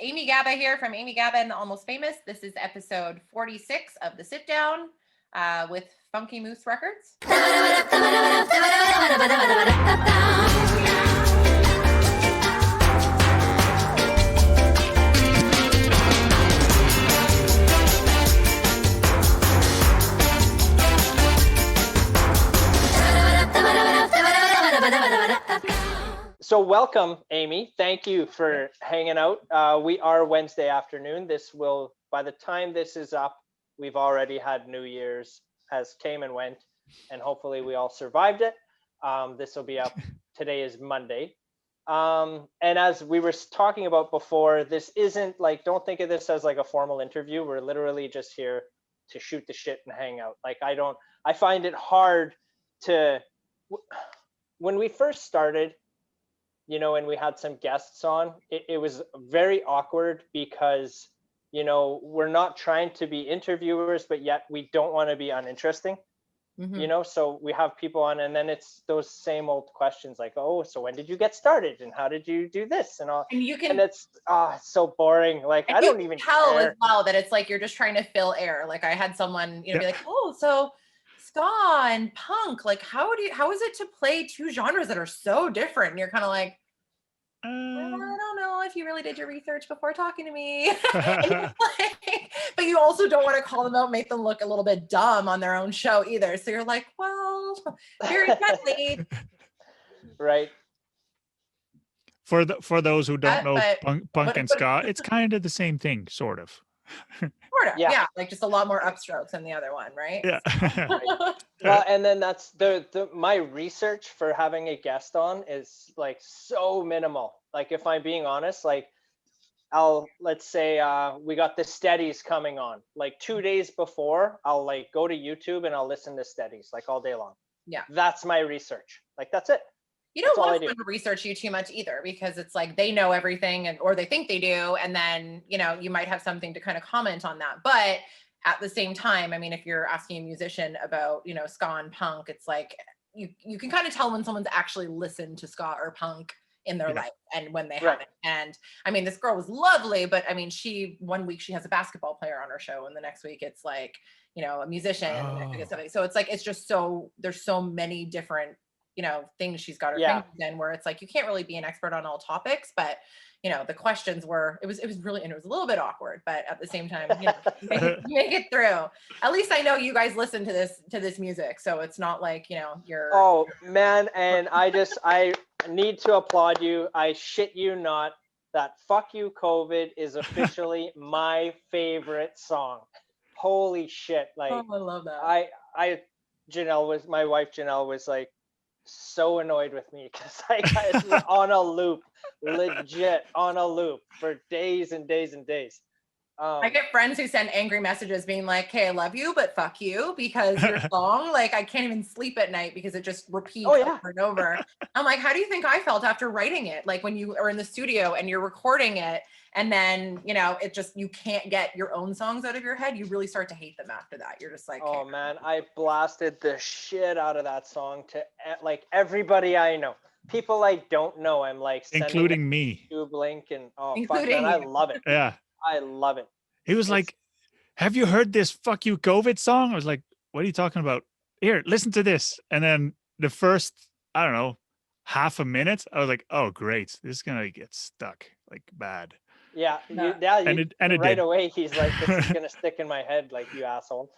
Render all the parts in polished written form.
Amy Gabba here from Amy Gabba and the Almost Famous. This is episode 46 of The Sit Down with Funky Moose Records. So welcome, Amy. Thank you for hanging out. We are Wednesday afternoon. By the time this is up, we've already had New Year's has came and went, and hopefully we all survived it. This will be up. Today is Monday. And as we were talking about before, this isn't like, don't think of this as like a formal interview. We're literally just here to shoot the shit and hang out. I find it hard when we first started, and we had some guests on, it was very awkward because, we're not trying to be interviewers, but yet we don't want to be uninteresting, so we have people on and then it's those same old questions like, oh, so when did you get started and how did you do this and all? And it's so boring. Like, I don't even tell care. As well that it's like you're just trying to fill air. Like I had someone, be like, oh, so ska and punk, like how is it to play two genres that are so different? And you're kind of like, I don't know if you really did your research before talking to me. But you also don't want to call them out, make them look a little bit dumb on their own show either. So you're like, well, very gently. Right. For those who don't know punk and ska, it's kind of the same thing, sort of. Yeah, like just a lot more upstrokes than the other one, right? Yeah. Right. Well, and then that's my research for having a guest on is like so minimal. Like if I'm being honest, like let's say we got the Steadies coming on. Like 2 days before, I'll like go to YouTube and I'll listen to Steadies like all day long. Yeah. That's my research. Like that's it. You don't want them to research you too much either, because it's like they know everything or they think they do. And then, you might have something to kind of comment on that. But at the same time, I mean, if you're asking a musician about, ska and punk, it's like you can kind of tell when someone's actually listened to ska or punk in their life and when they haven't. And I mean, this girl was lovely, but I mean, one week she has a basketball player on her show and the next week it's like, a musician. And the next week it's something. So it's like, it's just there's so many different things she's got her fingers in, where it's like you can't really be an expert on all topics, but the questions were it was really, and it was a little bit awkward, but at the same time, you make it through. At least I know you guys listen to this music, so it's not like you're man. And I need to applaud you. I shit you not, that Fuck You COVID is officially my favorite song. Holy shit. Like, I love that. My wife Janelle was like so annoyed with me because I was on a loop, legit on a loop for days and days and days. I get friends who send angry messages being like, hey, I love you, but fuck you, because your song, like I can't even sleep at night because it just repeats over and over. I'm like, how do you think I felt after writing it? Like when you are in the studio and you're recording it and then, it just, you can't get your own songs out of your head. You really start to hate them after that. You're just like, oh man, I blasted the shit out of that song to like everybody I know. People I don't know, I'm like including me. YouTube link and fuck man, I love it. Yeah. I love it. He was like, have you heard this Fuck You COVID song? I was like, what are you talking about? Here, listen to this. And then the first, I don't know, half a minute, I was like, oh, great. This is going to get stuck like bad. Yeah. It right did. away, he's like, this is going to stick in my head, like, you asshole.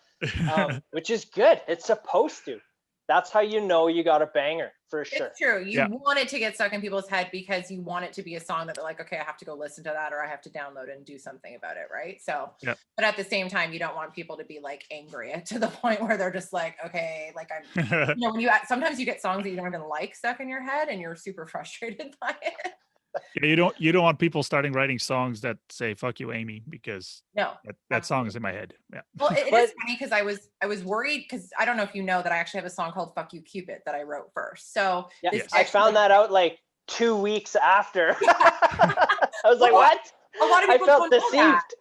Which is good. It's supposed to. That's how you know you got a banger, for sure. It's true. You want it to get stuck in people's head because you want it to be a song that they're like, okay, I have to go listen to that, or I have to download it and do something about it, right? So, but at the same time, you don't want people to be like angry to the point where they're just like, okay, like I'm, when sometimes you get songs that you don't even like stuck in your head and you're super frustrated by it. Yeah, you don't want people starting writing songs that say "fuck you, Amy," because that song is in my head. Yeah. Well, it is funny because I was worried because I don't know if you know that I actually have a song called "Fuck You, Cupid" that I wrote first. So I found that out like 2 weeks after. I was like, what? A lot of people I felt don't know that. deceived.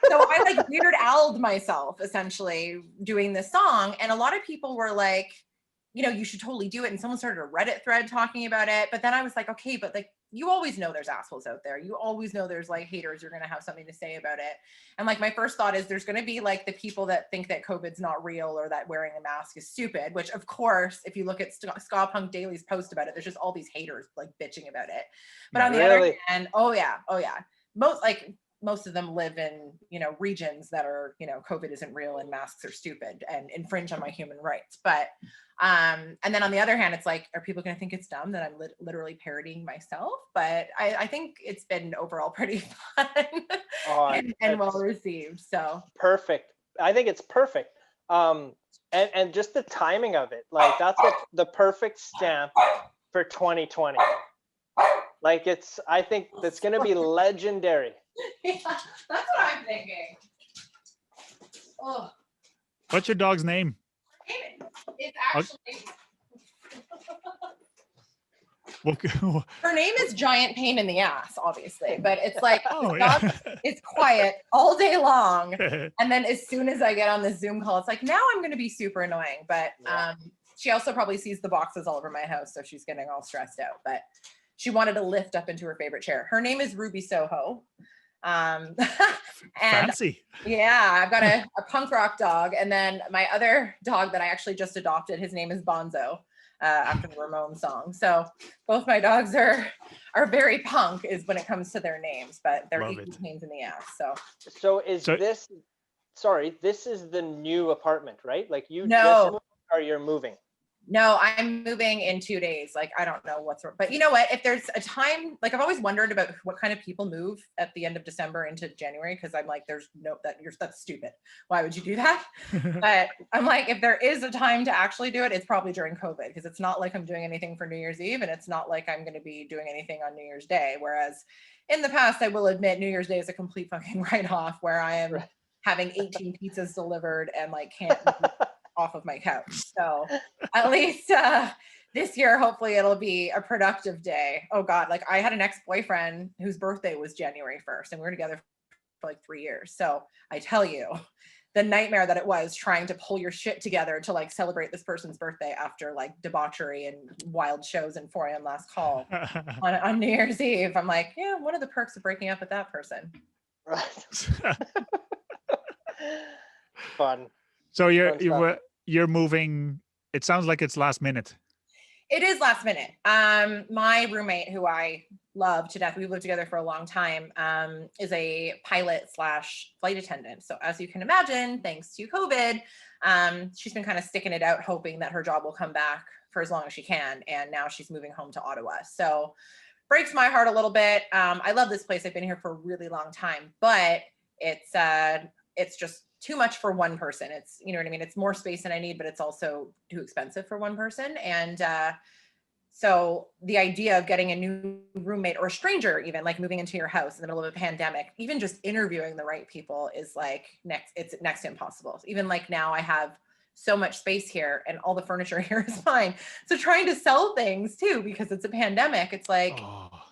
So I like Weird Al'd myself essentially doing this song, and a lot of people were like, you should totally do it. And someone started a Reddit thread talking about it. But then I was like, okay, but like, you always know there's assholes out there. You always know there's like haters who are going to have something to say about it. And like my first thought is there's going to be like the people that think that COVID's not real or that wearing a mask is stupid, which of course, if you look at Ska Punk Daily's post about it, there's just all these haters like bitching about it. But on the other hand, oh yeah. Most of them live in, you know, regions that are, you know, COVID isn't real and masks are stupid and infringe on my human rights. But, and then on the other hand, it's like, are people going to think it's dumb that I'm literally parodying myself? But I think it's been overall pretty fun and well received. So perfect. I think it's perfect. And just the timing of it, like that's the perfect stamp for 2020. Like I think that's going to be legendary. Yeah, that's what I'm thinking. Oh. What's your dog's name? It's actually. Her name is Giant Pain in the Ass, obviously, but it's like dog is quiet all day long, and then as soon as I get on the Zoom call, it's like now I'm going to be super annoying. But she also probably sees the boxes all over my house, so she's getting all stressed out. But she wanted to lift up into her favorite chair. Her name is Ruby Soho. And fancy. Yeah, I've got a punk rock dog, and then my other dog that I actually just adopted, his name is Bonzo, after the Ramones song. So both my dogs are very punk is when it comes to their names, but they're equal pains in the ass. So this this is the new apartment, right? Like you just moved, or you're moving? No, I'm moving in 2 days. Like, I don't know but you know what, if there's a time, like I've always wondered about what kind of people move at the end of December into January. Cause I'm like, that's stupid. Why would you do that? But I'm like, if there is a time to actually do it, it's probably during COVID. Cause it's not like I'm doing anything for New Year's Eve. And it's not like I'm going to be doing anything on New Year's Day. Whereas in the past, I will admit New Year's Day is a complete fucking write-off where I am having 18 pizzas delivered and like can't off of my couch. So at least this year, hopefully it'll be a productive day. Oh God, like I had an ex-boyfriend whose birthday was January 1st and we were together for like 3 years. So I tell you, the nightmare that it was trying to pull your shit together to like celebrate this person's birthday after like debauchery and wild shows and 4 a.m. last call on New Year's Eve. I'm like, yeah, what are the perks of breaking up with that person? Right. Fun. So you're moving. It sounds like it's last minute. It is last minute. My roommate, who I love to death, we've lived together for a long time, is a pilot / flight attendant. So as you can imagine, thanks to COVID, she's been kind of sticking it out, hoping that her job will come back for as long as she can. And now she's moving home to Ottawa. So breaks my heart a little bit. I love this place. I've been here for a really long time, but it's just too much for one person. It's, you know what I mean? It's more space than I need, but it's also too expensive for one person. And so the idea of getting a new roommate or a stranger, even like moving into your house in the middle of a pandemic, even just interviewing the right people is like it's next to impossible. Even like now I have so much space here and all the furniture here is fine. So trying to sell things too, because it's a pandemic, it's like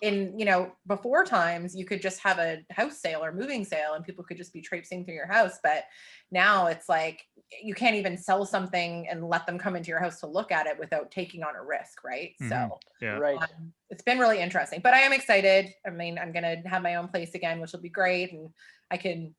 in, you know, before times you could just have a house sale or moving sale and people could just be traipsing through your house. But now it's like, you can't even sell something and let them come into your house to look at it without taking on a risk. Right. Mm-hmm. So right. It's been really interesting, but I am excited. I mean, I'm going to have my own place again, which will be great. And I can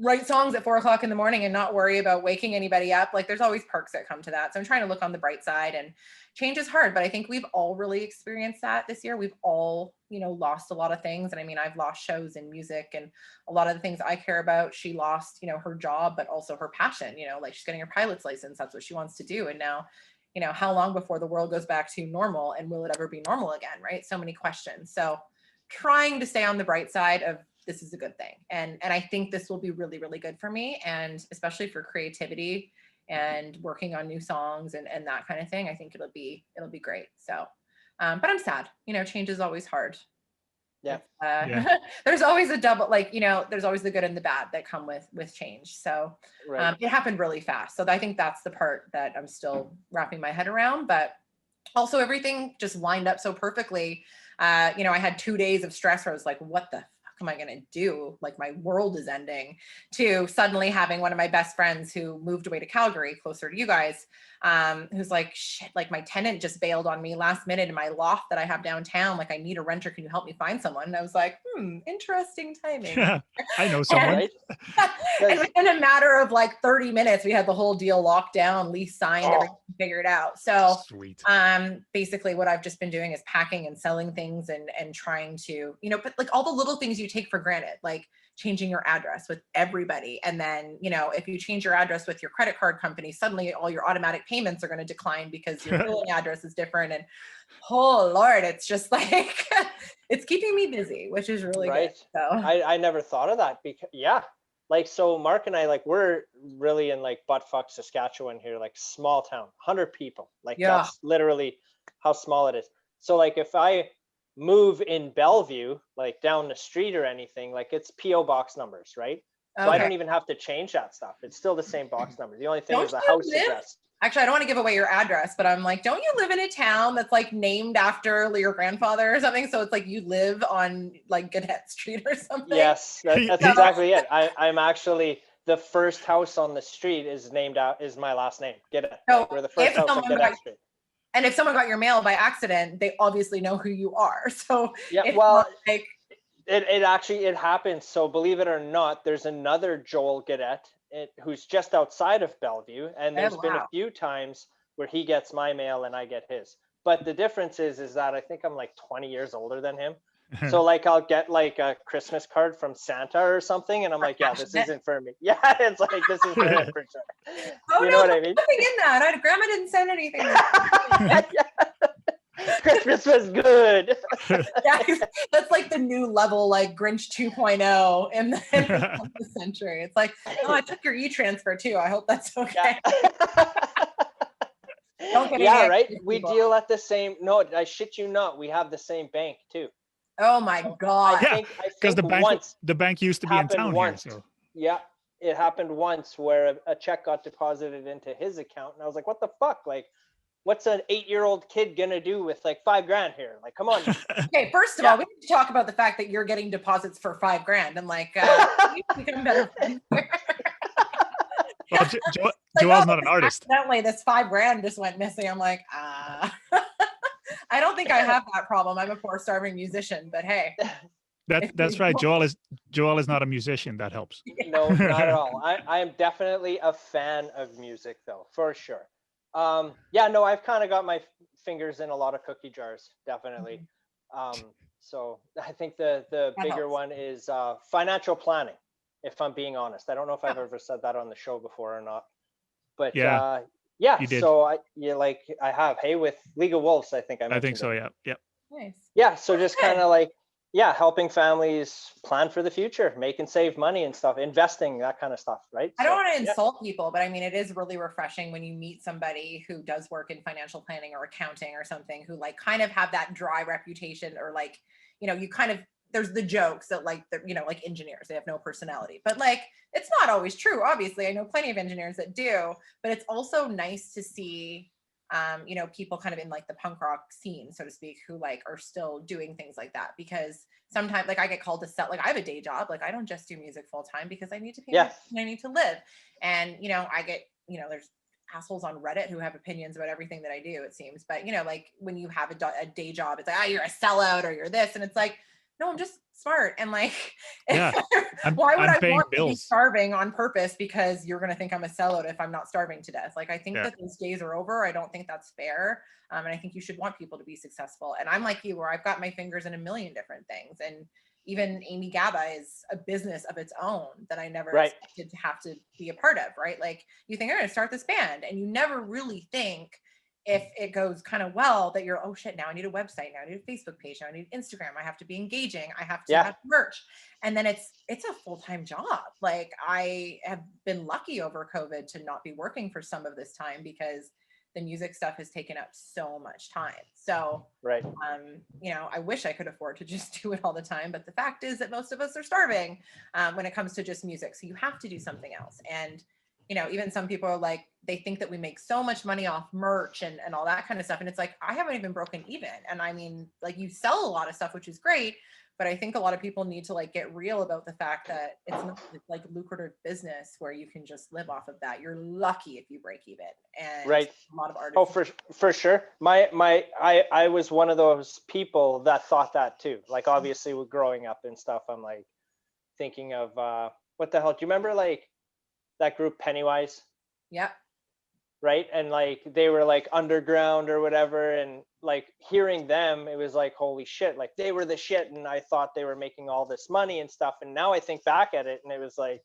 write songs at 4 o'clock in the morning and not worry about waking anybody up. Like there's always perks that come to that. So I'm trying to look on the bright side, and change is hard, but I think we've all really experienced that this year. We've all, you know, lost a lot of things. And I mean, I've lost shows in music and a lot of the things I care about. She lost, you know, her job, but also her passion, you know, like she's getting her pilot's license. That's what she wants to do. And now, you know, how long before the world goes back to normal, and will it ever be normal again? Right. So many questions. So trying to stay on the bright side of this is a good thing. And I think this will be really, really good for me. And especially for creativity and working on new songs and that kind of thing. I think it'll be great. So, but I'm sad, you know, change is always hard. Yeah. There's always a double, like, you know, there's always the good and the bad that come with change. So it happened really fast. So I think that's the part that I'm still wrapping my head around, but also everything just lined up so perfectly. You know, I had 2 days of stress where I was like, what the fuck am I going to do? Like my world is ending, to suddenly having one of my best friends who moved away to Calgary, closer to you guys, who's like, shit, like my tenant just bailed on me last minute in my loft that I have downtown. Like I need a renter. Can you help me find someone? And I was like, interesting timing. I know And, someone. Right? and within a matter of like 30 minutes, we had the whole deal locked down, lease signed, everything figured out. So Sweet. basically what I've just been doing is packing and selling things and trying to, you know, but like all the little things you take for granted, like changing your address with everybody. And then, you know, if you change your address with your credit card company, suddenly all your automatic payments are going to decline because your billing address is different. And oh Lord, it's just like, it's keeping me busy, which is really Right. good. So I never thought of that because like so Mark and I, like, we're really in like buttfuck Saskatchewan here, like small town, 100 people. Like that's literally how small it is. So like if I move in Bellevue, like down the street or anything, like it's PO box numbers, right? So I don't even have to change that stuff. It's still the same box number. The only thing is the house address. Actually, I don't want to give away your address, but I'm like, don't you live in a town that's like named after your grandfather or something? So it's like you live on like Goodette Street or something. Yes, that's exactly it. I'm actually, the first house on the street is named out, is my last name. Goodette. So Like, we're the first house on Goodette Street. And if someone got your mail by accident, they obviously know who you are. So yeah, well, like it actually happens. So believe it or not, there's another Joel Goodette who's just outside of Bellevue, and there's been a few times where he gets my mail and I get his. But the difference is that I think I'm like 20 years older than him. So like I'll get like a Christmas card from Santa or something, and I'm like, yeah, this isn't for me. Yeah, it's like, this is for him for sure. You know what I mean? Nothing in that. Grandma didn't send anything. Christmas was good. Yeah, that's like the new level, like Grinch 2.0 in the century. It's like, oh, I took your e-transfer too. I hope that's okay. Yeah, right. We deal at the same. No, I shit you not. We have the same bank too. Oh my God. I think because the bank used to be in town here. So yeah, it happened once where a check got deposited into his account, and I was like, what the fuck? Like, what's an 8-year-old kid gonna do with like $5,000 here? Like, come on. Okay, first of all, we need to talk about the fact that you're getting deposits for $5,000 and like become better friends. Well, Joel's not an artist. Accidentally, this $5,000 just went missing. I'm like, I don't think I have that problem. I'm a poor starving musician, but hey. That's right. Joel is not a musician. That helps. No, not at all. I am definitely a fan of music though, for sure. Yeah, no, I've kind of got my fingers in a lot of cookie jars, definitely. So I think the bigger one is financial planning, if I'm being honest. I don't know if I've ever said that on the show before or not, but yeah, so I have, hey, with League of Wolves, I think I think so. Yeah. Nice. Yeah, so just kind of like, helping families plan for the future, make and save money and stuff, investing, that kind of stuff, right? I don't want to insult people, but I mean, it is really refreshing when you meet somebody who does work in financial planning or accounting or something, who like kind of have that dry reputation, or like, you know, you kind of, there's the jokes that like, you know, like engineers, they have no personality, but like, it's not always true. Obviously, I know plenty of engineers that do, but it's also nice to see, you know, people kind of in like the punk rock scene, so to speak, who like are still doing things like that. Because sometimes like I get called to sell, like I have a day job, like I don't just do music full time because I need to pay my, I need to live. And, you know, I get, you know, there's assholes on Reddit who have opinions about everything that I do, it seems. But, you know, like when you have a day job, it's like, you're a sellout or you're this. And it's like, no, I'm just smart. And like, why would I want to be starving on purpose because you're going to think I'm a sellout if I'm not starving to death? Like, I think that those days are over. I don't think that's fair. And I think you should want people to be successful. And I'm like you, where I've got my fingers in a million different things. And even Amy Gabba is a business of its own that I never expected to have to be a part of, right? Like, you think, I'm going to start this band, and you never really think, if it goes kind of well, that you're, oh shit, now I need a website, now I need a Facebook page, now I need Instagram, I have to be engaging, I have to have merch. And then it's a full-time job. Like, I have been lucky over COVID to not be working for some of this time because the music stuff has taken up so much time. So, you know, I wish I could afford to just do it all the time, but the fact is that most of us are starving when it comes to just music. So you have to do something else. And you know, even some people are like, they think that we make so much money off merch and all that kind of stuff. And it's like, I haven't even broken even. And I mean, like, you sell a lot of stuff, which is great, but I think a lot of people need to like get real about the fact that it's not like lucrative business where you can just live off of that. You're lucky if you break even, and Right. a lot of artists. Oh, for sure. I was one of those people that thought that too. Like obviously with growing up and stuff, I'm like thinking of what the hell? Do you remember like that group Pennywise? Yep. Right, and like they were like underground or whatever, and like hearing them, it was like holy shit, like they were the shit, and I thought they were making all this money and stuff, and now I think back at it and it was like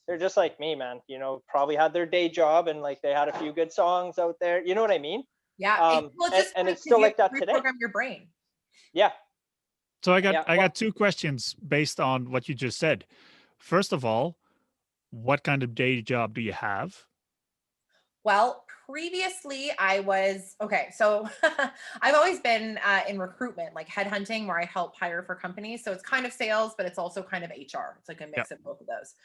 they're just like me, man, you know, probably had their day job and like they had a few good songs out there, you know what I mean? Yeah. Well, And it's still like that today. Reprogram your brain. Yeah. So I got Yeah, I well- got two questions based on what you just said. First of all, what kind of day job do you have? Well, previously I was, okay, so I've always been in recruitment, like headhunting, where I help hire for companies. So it's kind of sales, but it's also kind of HR. It's like a mix of both of those.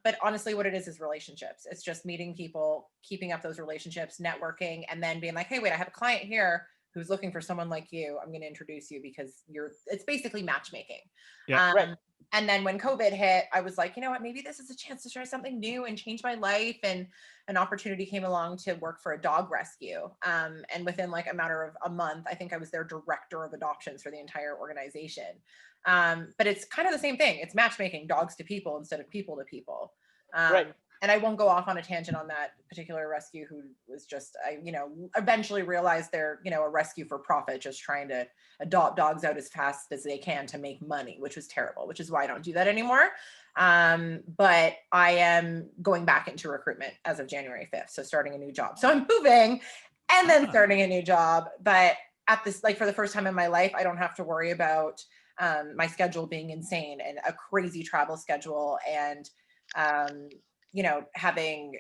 But honestly, what it is relationships. It's just meeting people, keeping up those relationships, networking, and then being like, hey, wait, I have a client here who's looking for someone like you. I'm going to introduce you because it's basically matchmaking. Yeah. Right. And then when COVID hit, I was like, you know what, maybe this is a chance to try something new and change my life. And an opportunity came along to work for a dog rescue. And within like a matter of a month, I think I was their director of adoptions for the entire organization. But it's kind of the same thing. It's matchmaking dogs to people instead of people to people. Right. And I won't go off on a tangent on that particular rescue who was just, eventually realized they're, a rescue for profit, just trying to adopt dogs out as fast as they can to make money, which was terrible, which is why I don't do that anymore. But I am going back into recruitment as of January 5th. So starting a new job. So I'm moving and then starting a new job. But at this, like for the first time in my life, I don't have to worry about my schedule being insane and a crazy travel schedule and, having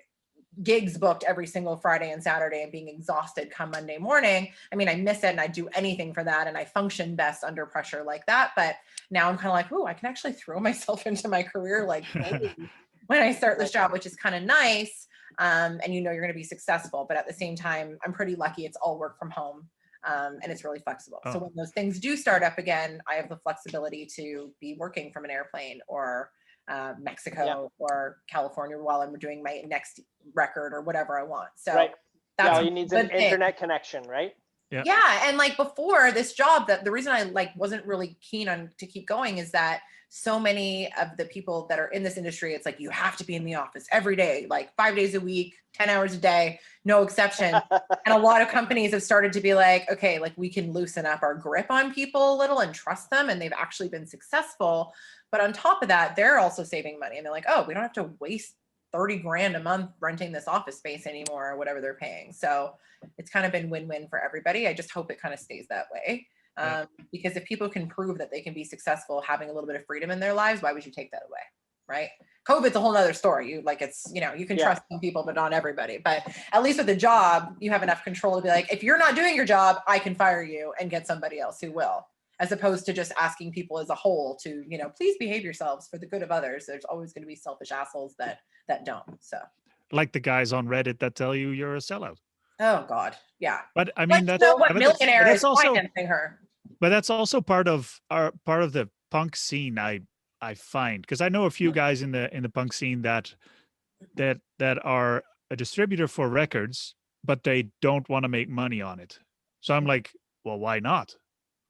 gigs booked every single Friday and Saturday and being exhausted come Monday morning. I mean, I miss it and I'd do anything for that. And I function best under pressure like that. But now I'm kind of like, oh, I can actually throw myself into my career like when I start this job, which is kind of nice. And you're going to be successful. But at the same time, I'm pretty lucky it's all work from home. And it's really flexible. So when those things do start up again, I have the flexibility to be working from an airplane or Mexico or California while I'm doing my next record or whatever I want. So that's all you need is an internet connection, right? Yeah. And like before this job, that the reason I like wasn't really keen on to keep going is that so many of the people that are in this industry, it's like you have to be in the office every day, like 5 days a week, 10 hours a day, no exception. And a lot of companies have started to be like, okay, like we can loosen up our grip on people a little and trust them. And they've actually been successful. But on top of that, they're also saving money. And they're like, oh, we don't have to waste 30 grand a month renting this office space anymore or whatever they're paying. So it's kind of been win-win for everybody. I just hope it kind of stays that way. Because if people can prove that they can be successful having a little bit of freedom in their lives, why would you take that away? Right? COVID's a whole nother story. You can trust some people, but not everybody. But at least with a job, you have enough control to be like, if you're not doing your job, I can fire you and get somebody else who will. As opposed to just asking people as a whole to, please behave yourselves for the good of others. There's always going to be selfish assholes that don't. So, like the guys on Reddit that tell you you're a sellout. Oh God, yeah. But I mean, that's what millionaire is financing her. But that's also part of the punk scene. I find, because I know a few guys in the punk scene that are a distributor for records, but they don't want to make money on it. So I'm like, well, why not?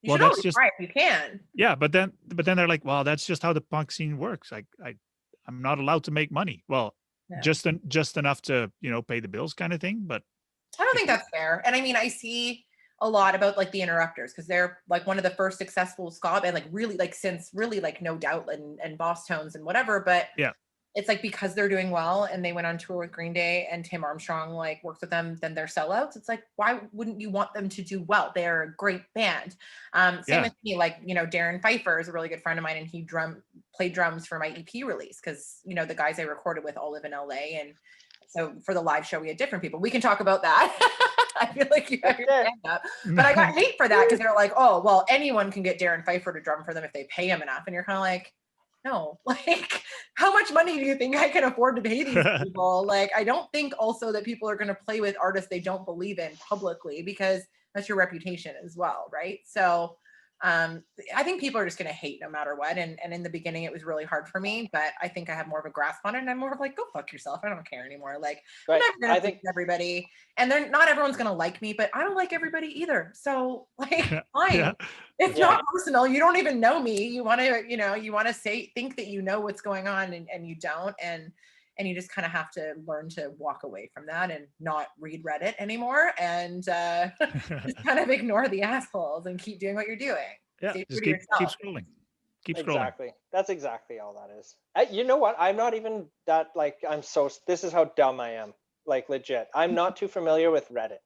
Well, that's just right. You can. Yeah, but then they're like, well, that's just how the punk scene works. I'm not allowed to make money. Well, just enough to pay the bills, kind of thing. But I don't think that's fair. And I mean, I see a lot about like the Interrupters because they're like one of the first successful ska band, like really like since really like No Doubt and Boss Tones and whatever. But yeah, it's like because they're doing well and they went on tour with Green Day and Tim Armstrong like worked with them, then they're sellouts. It's like, why wouldn't you want them to do well? They're a great band. Same with me, like, Darren Pfeiffer is a really good friend of mine and he played drums for my EP release because, the guys I recorded with all live in LA. And so for the live show, we had different people. We can talk about that. I feel like you have your hand up. But I got hate for that because they're like, oh, well, anyone can get Darren Pfeiffer to drum for them if they pay him enough. And you're kind of like, no, like, how much money do you think I can afford to pay these people? Like, I don't think also that people are going to play with artists they don't believe in publicly because that's your reputation as well, right? So I think people are just going to hate no matter what. And in the beginning, it was really hard for me, but I think I have more of a grasp on it. And I'm more of like, go fuck yourself. I don't care anymore. Like, I'm Right. never going to please everybody. And they're not everyone's going to like me, but I don't like everybody either. So like, fine. Yeah. It's not personal. You don't even know me. You want to, you want to think that you know what's going on and you don't. And you just kind of have to learn to walk away from that and not read Reddit anymore and just kind of ignore the assholes and keep doing what you're doing. Yeah, Stay just true to keep yourself. scrolling. Keep scrolling. Exactly. That's exactly all that is. You know what? I'm not even that like this is how dumb I am. Like legit. I'm not too familiar with Reddit.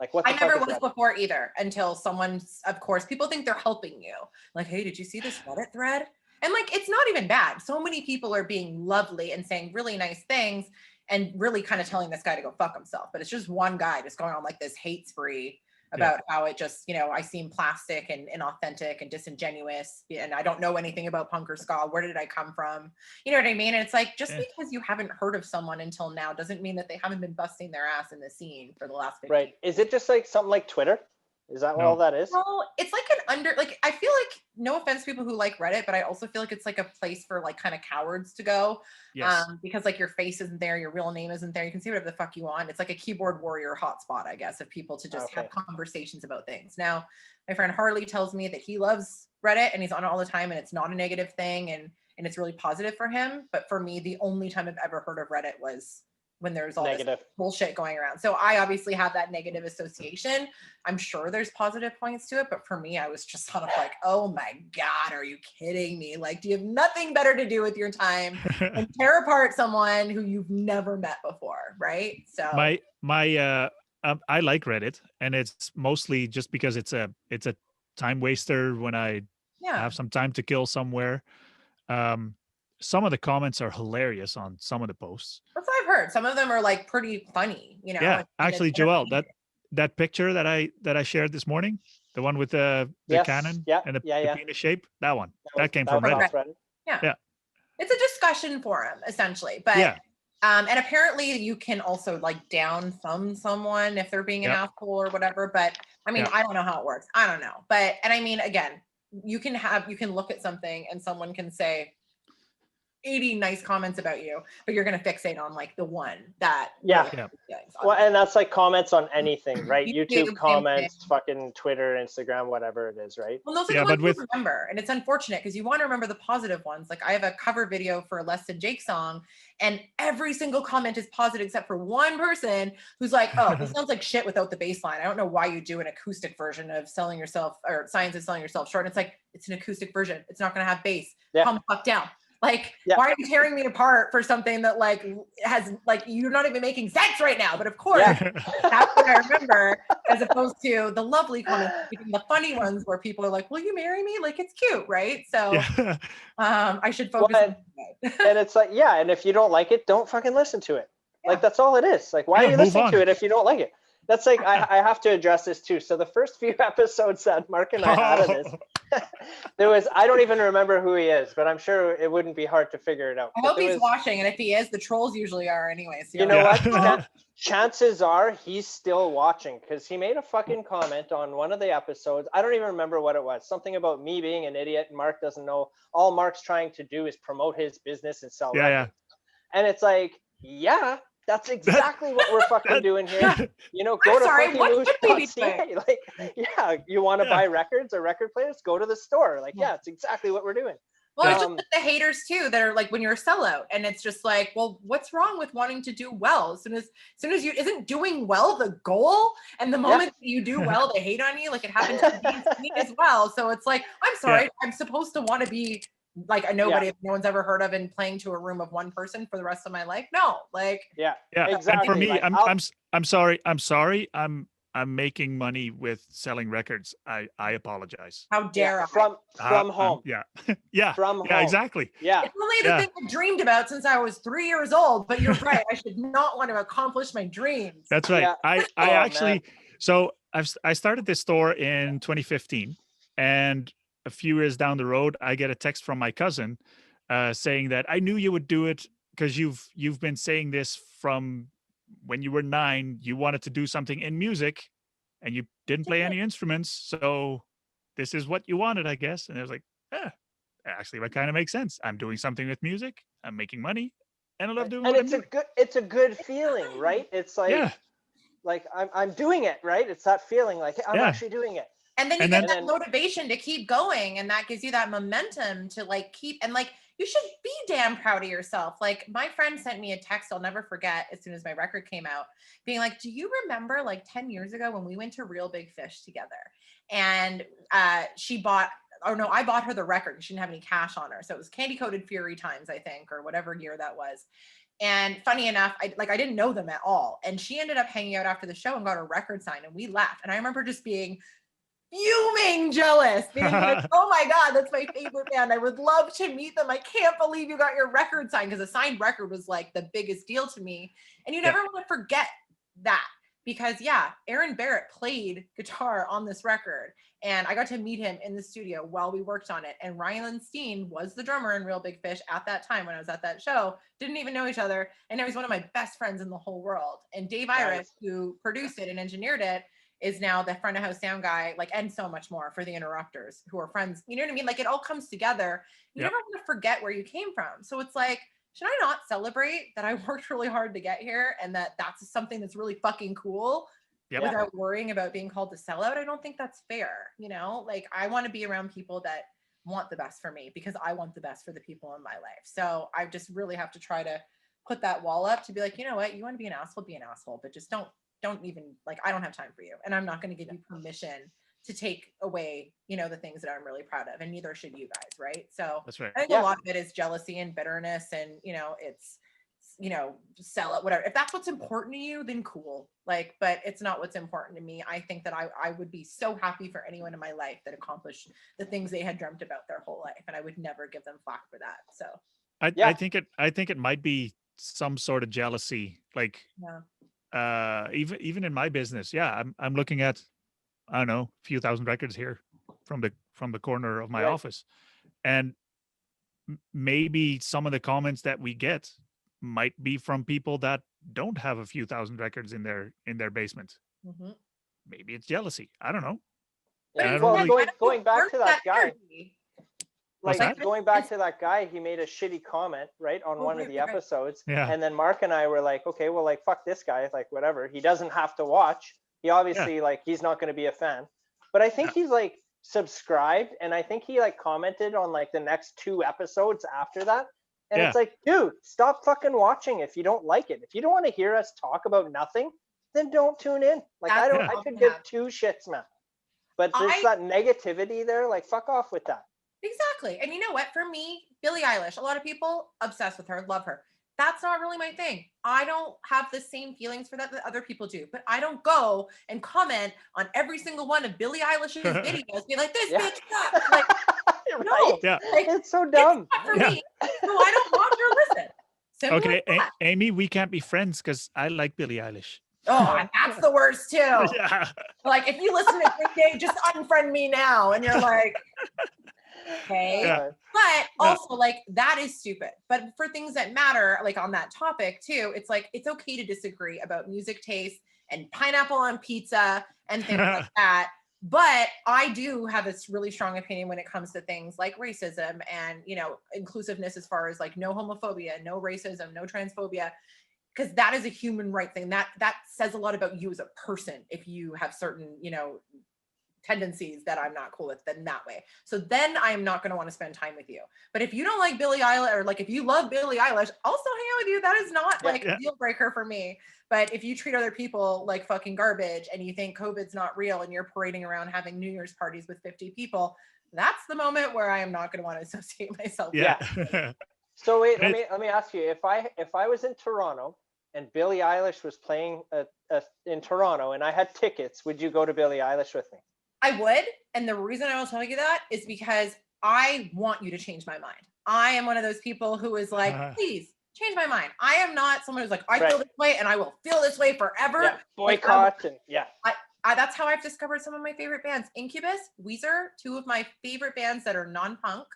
Like what the I fuck never is was Reddit? before either until someone's, of course, people think they're helping you. Like, hey, did you see this Reddit thread? And like, it's not even bad. So many people are being lovely and saying really nice things and really kind of telling this guy to go fuck himself. But it's just one guy just going on like this hate spree about how it just, I seem plastic and inauthentic and disingenuous. And I don't know anything about punk or ska. Where did I come from? You know what I mean? And it's like, just because you haven't heard of someone until now doesn't mean that they haven't been busting their ass in the scene for the last 50 years. Is it just like something like Twitter? Is that what all that is? No, it's like I feel like, no offense to people who like Reddit, but I also feel like it's like a place for like kind of cowards to go. Yes. Because like your face isn't there, your real name isn't there. You can see whatever the fuck you want. It's like a keyboard warrior hotspot, I guess, of people to just have conversations about things. Now, my friend Harley tells me that he loves Reddit and he's on it all the time and it's not a negative thing and it's really positive for him. But for me, the only time I've ever heard of Reddit was when there's all this bullshit going around. So I obviously have that negative association. I'm sure there's positive points to it, but for me, I was just sort of like, oh my God, are you kidding me? Like, do you have nothing better to do with your time and tear apart someone who you've never met before, right? So I like Reddit, and it's mostly just because it's a time waster when I have some time to kill somewhere. Some of the comments are hilarious on some of the posts. That's what I've heard. Some of them are like pretty funny, Yeah, actually, Joel, that picture that I shared this morning, the one with the cannon and the penis shape, that one, that came from Reddit. Yeah. It's a discussion forum essentially, but and apparently you can also like down thumb someone if they're being an asshole or whatever. But I mean, I don't know how it works. I don't know. But and I mean, again, you can look at something and someone can say 80 nice comments about you, but you're going to fixate on like the one that well, and that's like comments on anything, right? YouTube comments, fucking Twitter, Instagram, whatever it is, right? Well, those are the ones you remember, and it's unfortunate because you want to remember the positive ones. Like I have a cover video for a Less Than Jake song, and every single comment is positive except for one person who's like, oh, this sounds like shit without the bass line. I don't know why you do an acoustic version of Selling Yourself or Science is Selling Yourself Short. And it's like, it's an acoustic version. It's not going to have bass. Calm the fuck down. Like, why are you tearing me apart for something that like has like, you're not even making sense right now. But of course, that's what I remember, as opposed to the lovely comments, the funny ones where people are like, will you marry me? Like, it's cute, right? So I should focus on that. And it's like, and if you don't like it, don't fucking listen to it. Like, that's all it is. Like, why are you listening to it if you don't like it? That's like, I have to address this too. So the first few episodes that Mark and I had of this, there was, I don't even remember who he is, but I'm sure it wouldn't be hard to figure it out. I hope he's watching, and if he is, the trolls usually are anyway. So you know what? Chances are he's still watching, because he made a fucking comment on one of the episodes. I don't even remember what it was. Something about me being an idiot and Mark doesn't know. All Mark's trying to do is promote his business and sell records. And it's like, that's exactly what we're fucking doing here. You know, go to fucking like, you want to buy records or record players? Go to the store. Like, it's exactly what we're doing. Well, it's just like the haters too that are like when you're a sellout, and it's just like, well, what's wrong with wanting to do well? As soon as you isn't doing well the goal, and the moment that you do well, they hate on you. Like it happens to me as well. So it's like, I'm sorry, I'm supposed to want to be like a nobody no one's ever heard of and playing to a room of one person for the rest of my life. No, like exactly. And for me, like, I'm sorry. I'm making money with selling records. I apologize. How dare I? From home. From home. Exactly. It's only the thing I dreamed about since I was 3 years old. But you're right. I should not want to accomplish my dreams. That's right. I actually, so I started this store in 2015, and a few years down the road, I get a text from my cousin saying that I knew you would do it because you've been saying this from when you were 9. You wanted to do something in music, and you didn't play any instruments, so this is what you wanted, I guess. And it was like, yeah, actually, that kind of makes sense. I'm doing something with music. I'm making money, and I love doing And what I'm doing. it's a good feeling, right? It's Yeah, like I'm doing it, right? It's that feeling like, hey, I'm yeah. actually doing it. And then you And get then that motivation to keep going, and that gives you that momentum to like keep, and like you should be damn proud of yourself. Like my friend sent me a text I'll never forget as soon as my record came out, being like, do you remember like 10 years ago when we went to Real Big Fish together? And she bought, or no, I bought her the record because she didn't have any cash on her. So it was Candy Coated Fury Times, I think, or whatever year that was. And funny enough, I didn't know them at all. And she ended up hanging out after the show and got a record signed, and we left. And I remember just being fuming jealous, being like, oh my God, that's my favorite band. I would love to meet them. I can't believe you got your record signed, because a signed record was like the biggest deal to me. And you never want to forget that, because yeah, Aaron Barrett played guitar on this record, and I got to meet him in the studio while we worked on it. And Ryan Steen was the drummer in Real Big Fish at that time when I was at that show. Didn't even know each other, and now he's one of my best friends in the whole world. And Dave Iris, who produced it and engineered it, is now the front of house sound guy, like, and so much more for the Interrupters, who are friends. You know what I mean? Like, it all comes together. You never want to forget where you came from. So it's like, should I not celebrate that I worked really hard to get here, and that that's something that's really fucking cool without worrying about being called to sell out? I don't think that's fair. You know, like, I want to be around people that want the best for me, because I want the best for the people in my life. So I just really have to try to put that wall up to be like, you know what, you want to be an asshole, but just don't even, like, I don't have time for you, and I'm not going to give you permission to take away, you know, the things that I'm really proud of, and neither should you guys, right? So that's right. I think a lot of it is jealousy and bitterness, and, you know, it's, you know, sell it, whatever. If that's what's important to you, then cool. Like, but it's not what's important to me. I think that I would be so happy for anyone in my life that accomplished the things they had dreamt about their whole life, and I would never give them flack for that. So I think it might be some sort of jealousy, like even in my business. Yeah, I'm looking at, I don't know, a few thousand records here from the corner of my office, and maybe some of the comments that we get might be from people that don't have a few thousand records in their basement. Maybe it's jealousy. I don't know. Well, going back to that guy, going back to that guy, he made a shitty comment, right, on one of the episodes. And then Mark and I were like, okay, well, like, fuck this guy, like, whatever. He doesn't have to watch. He obviously, like, he's not going to be a fan. But I think he's, like, subscribed, and I think he, like, commented on, like, the next 2 episodes after that. And it's like, dude, stop fucking watching if you don't like it. If you don't want to hear us talk about nothing, then don't tune in. Like, I could give 2 shits, man. But there's that negativity there. Like, fuck off with that. Exactly. And you know what? For me, Billie Eilish, a lot of people obsessed with her, love her. That's not really my thing. I don't have the same feelings for that other people do, but I don't go and comment on every single one of Billie Eilish's videos, be like, this bitch sucks. Like, no, like, it's so dumb. It's not for me, so I don't watch or listen. Simple okay, as that. Amy, we can't be friends because I like Billie Eilish. Oh, and that's the worst too. Like, if you listen to Green Day, just unfriend me now, and you're like, okay. But also, like, that is stupid. But for things that matter, like on that topic too, it's like, it's okay to disagree about music taste and pineapple on pizza and things like that. But I do have this really strong opinion when it comes to things like racism and, you know, inclusiveness, as far as like no homophobia, no racism, no transphobia, because that is a human right thing. That says a lot about you as a person if you have certain, you know, tendencies that I'm not cool with, then that way. So then I am not going to want to spend time with you. But if you don't like Billie Eilish, or like if you love Billie Eilish, I'll still hang out with you. That is not like a deal breaker for me. But if you treat other people like fucking garbage, and you think COVID's not real, and you're parading around having New Year's parties with 50 people, that's the moment where I am not going to want to associate myself with. So wait, let me ask you, if I was in Toronto and Billie Eilish was playing in Toronto and I had tickets, would you go to Billie Eilish with me? I would. And the reason I will tell you that is because I want you to change my mind. I am one of those people who is like, please change my mind. I am not someone who's like, I feel this way and I will feel this way forever. Boycott. And that's how I've discovered some of my favorite bands. Incubus, Weezer, 2 of my favorite bands that are non-punk.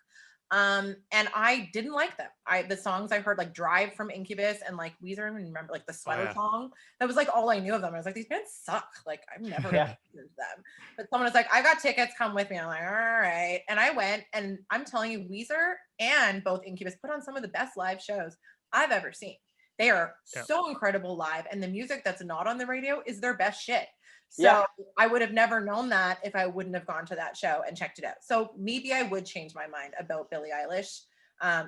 And I didn't like them. The songs I heard, like Drive from Incubus and like Weezer, I don't even remember, like the Sweater yeah. song. That was like all I knew of them. I was like, these bands suck. Like I've never Yeah. listened to them. But someone was like, I got tickets, come with me. I'm like, all right. And I went, and I'm telling you, Weezer and both Incubus put on some of the best live shows I've ever seen. They are Yeah. so incredible live, and the music that's not on the radio is their best shit. So Yeah. I would have never known that if I wouldn't have gone to that show and checked it out. So maybe I would change my mind about Billie Eilish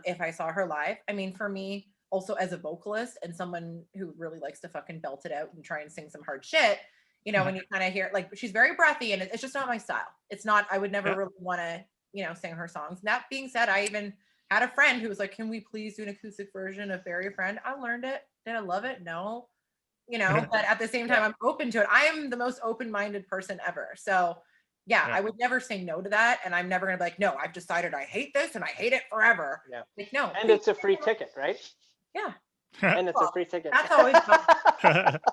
if I saw her live. I mean, for me, also as a vocalist and someone who really likes to fucking belt it out and try and sing some hard shit, you know, when you kind of hear, like, she's very breathy and it's just not my style. It's not, I would never Yeah. really want to, you know, sing her songs. And that being said, I even had a friend who was like, can we please do an acoustic version of Bury a Friend? I learned it. Did I love it? No. You know, but at the same time, Yeah. I'm open to it. I am the most open-minded person ever. So yeah, Yeah. I would never say no to that. And I'm never gonna be like, no, I've decided I hate this and I hate it forever. Yeah. Like, no. And it's a free ticket, right? Yeah. And it's Well, a free ticket. That's always fun.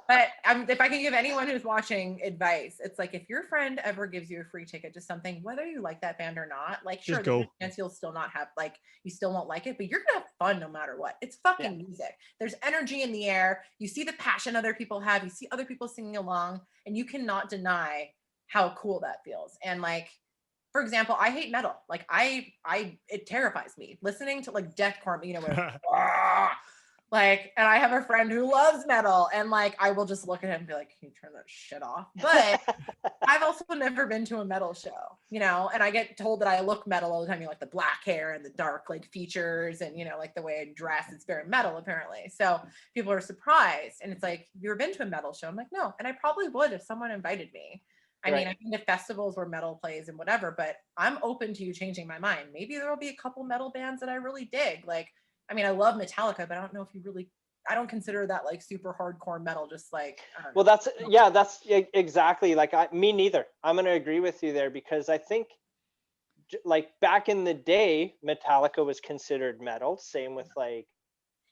But if I can give anyone who's watching advice, it's like, if your friend ever gives you a free ticket to something, whether you like that band or not, like, sure, Just there's go. a chance you'll still not have, like, you still won't like it, but you're gonna have fun no matter what. It's fucking music. There's energy in the air. You see the passion other people have. You see other people singing along, and you cannot deny how cool that feels. And like, for example, I hate metal. Like it terrifies me listening to like deathcore, you know, where, like, and I have a friend who loves metal, and like I will just look at him and be like, can you turn that shit off? But I've also never been to a metal show, you know, and I get told that I look metal all the time, you know, like the black hair and the dark like features and, you know, like the way I dress, it's very metal apparently. So people are surprised, and it's like, you ever been to a metal show? I'm like, no. And I probably would if someone invited me. I mean, I've been to festivals where metal plays and whatever, but I'm open to you changing my mind. Maybe there will be a couple metal bands that I really dig. Like, I mean, I love Metallica, but I don't know if you really, I don't consider that like super hardcore metal, just like, I don't know. Well, that's exactly, like, me neither. I'm going to agree with you there, because I think like back in the day, Metallica was considered metal. Same with like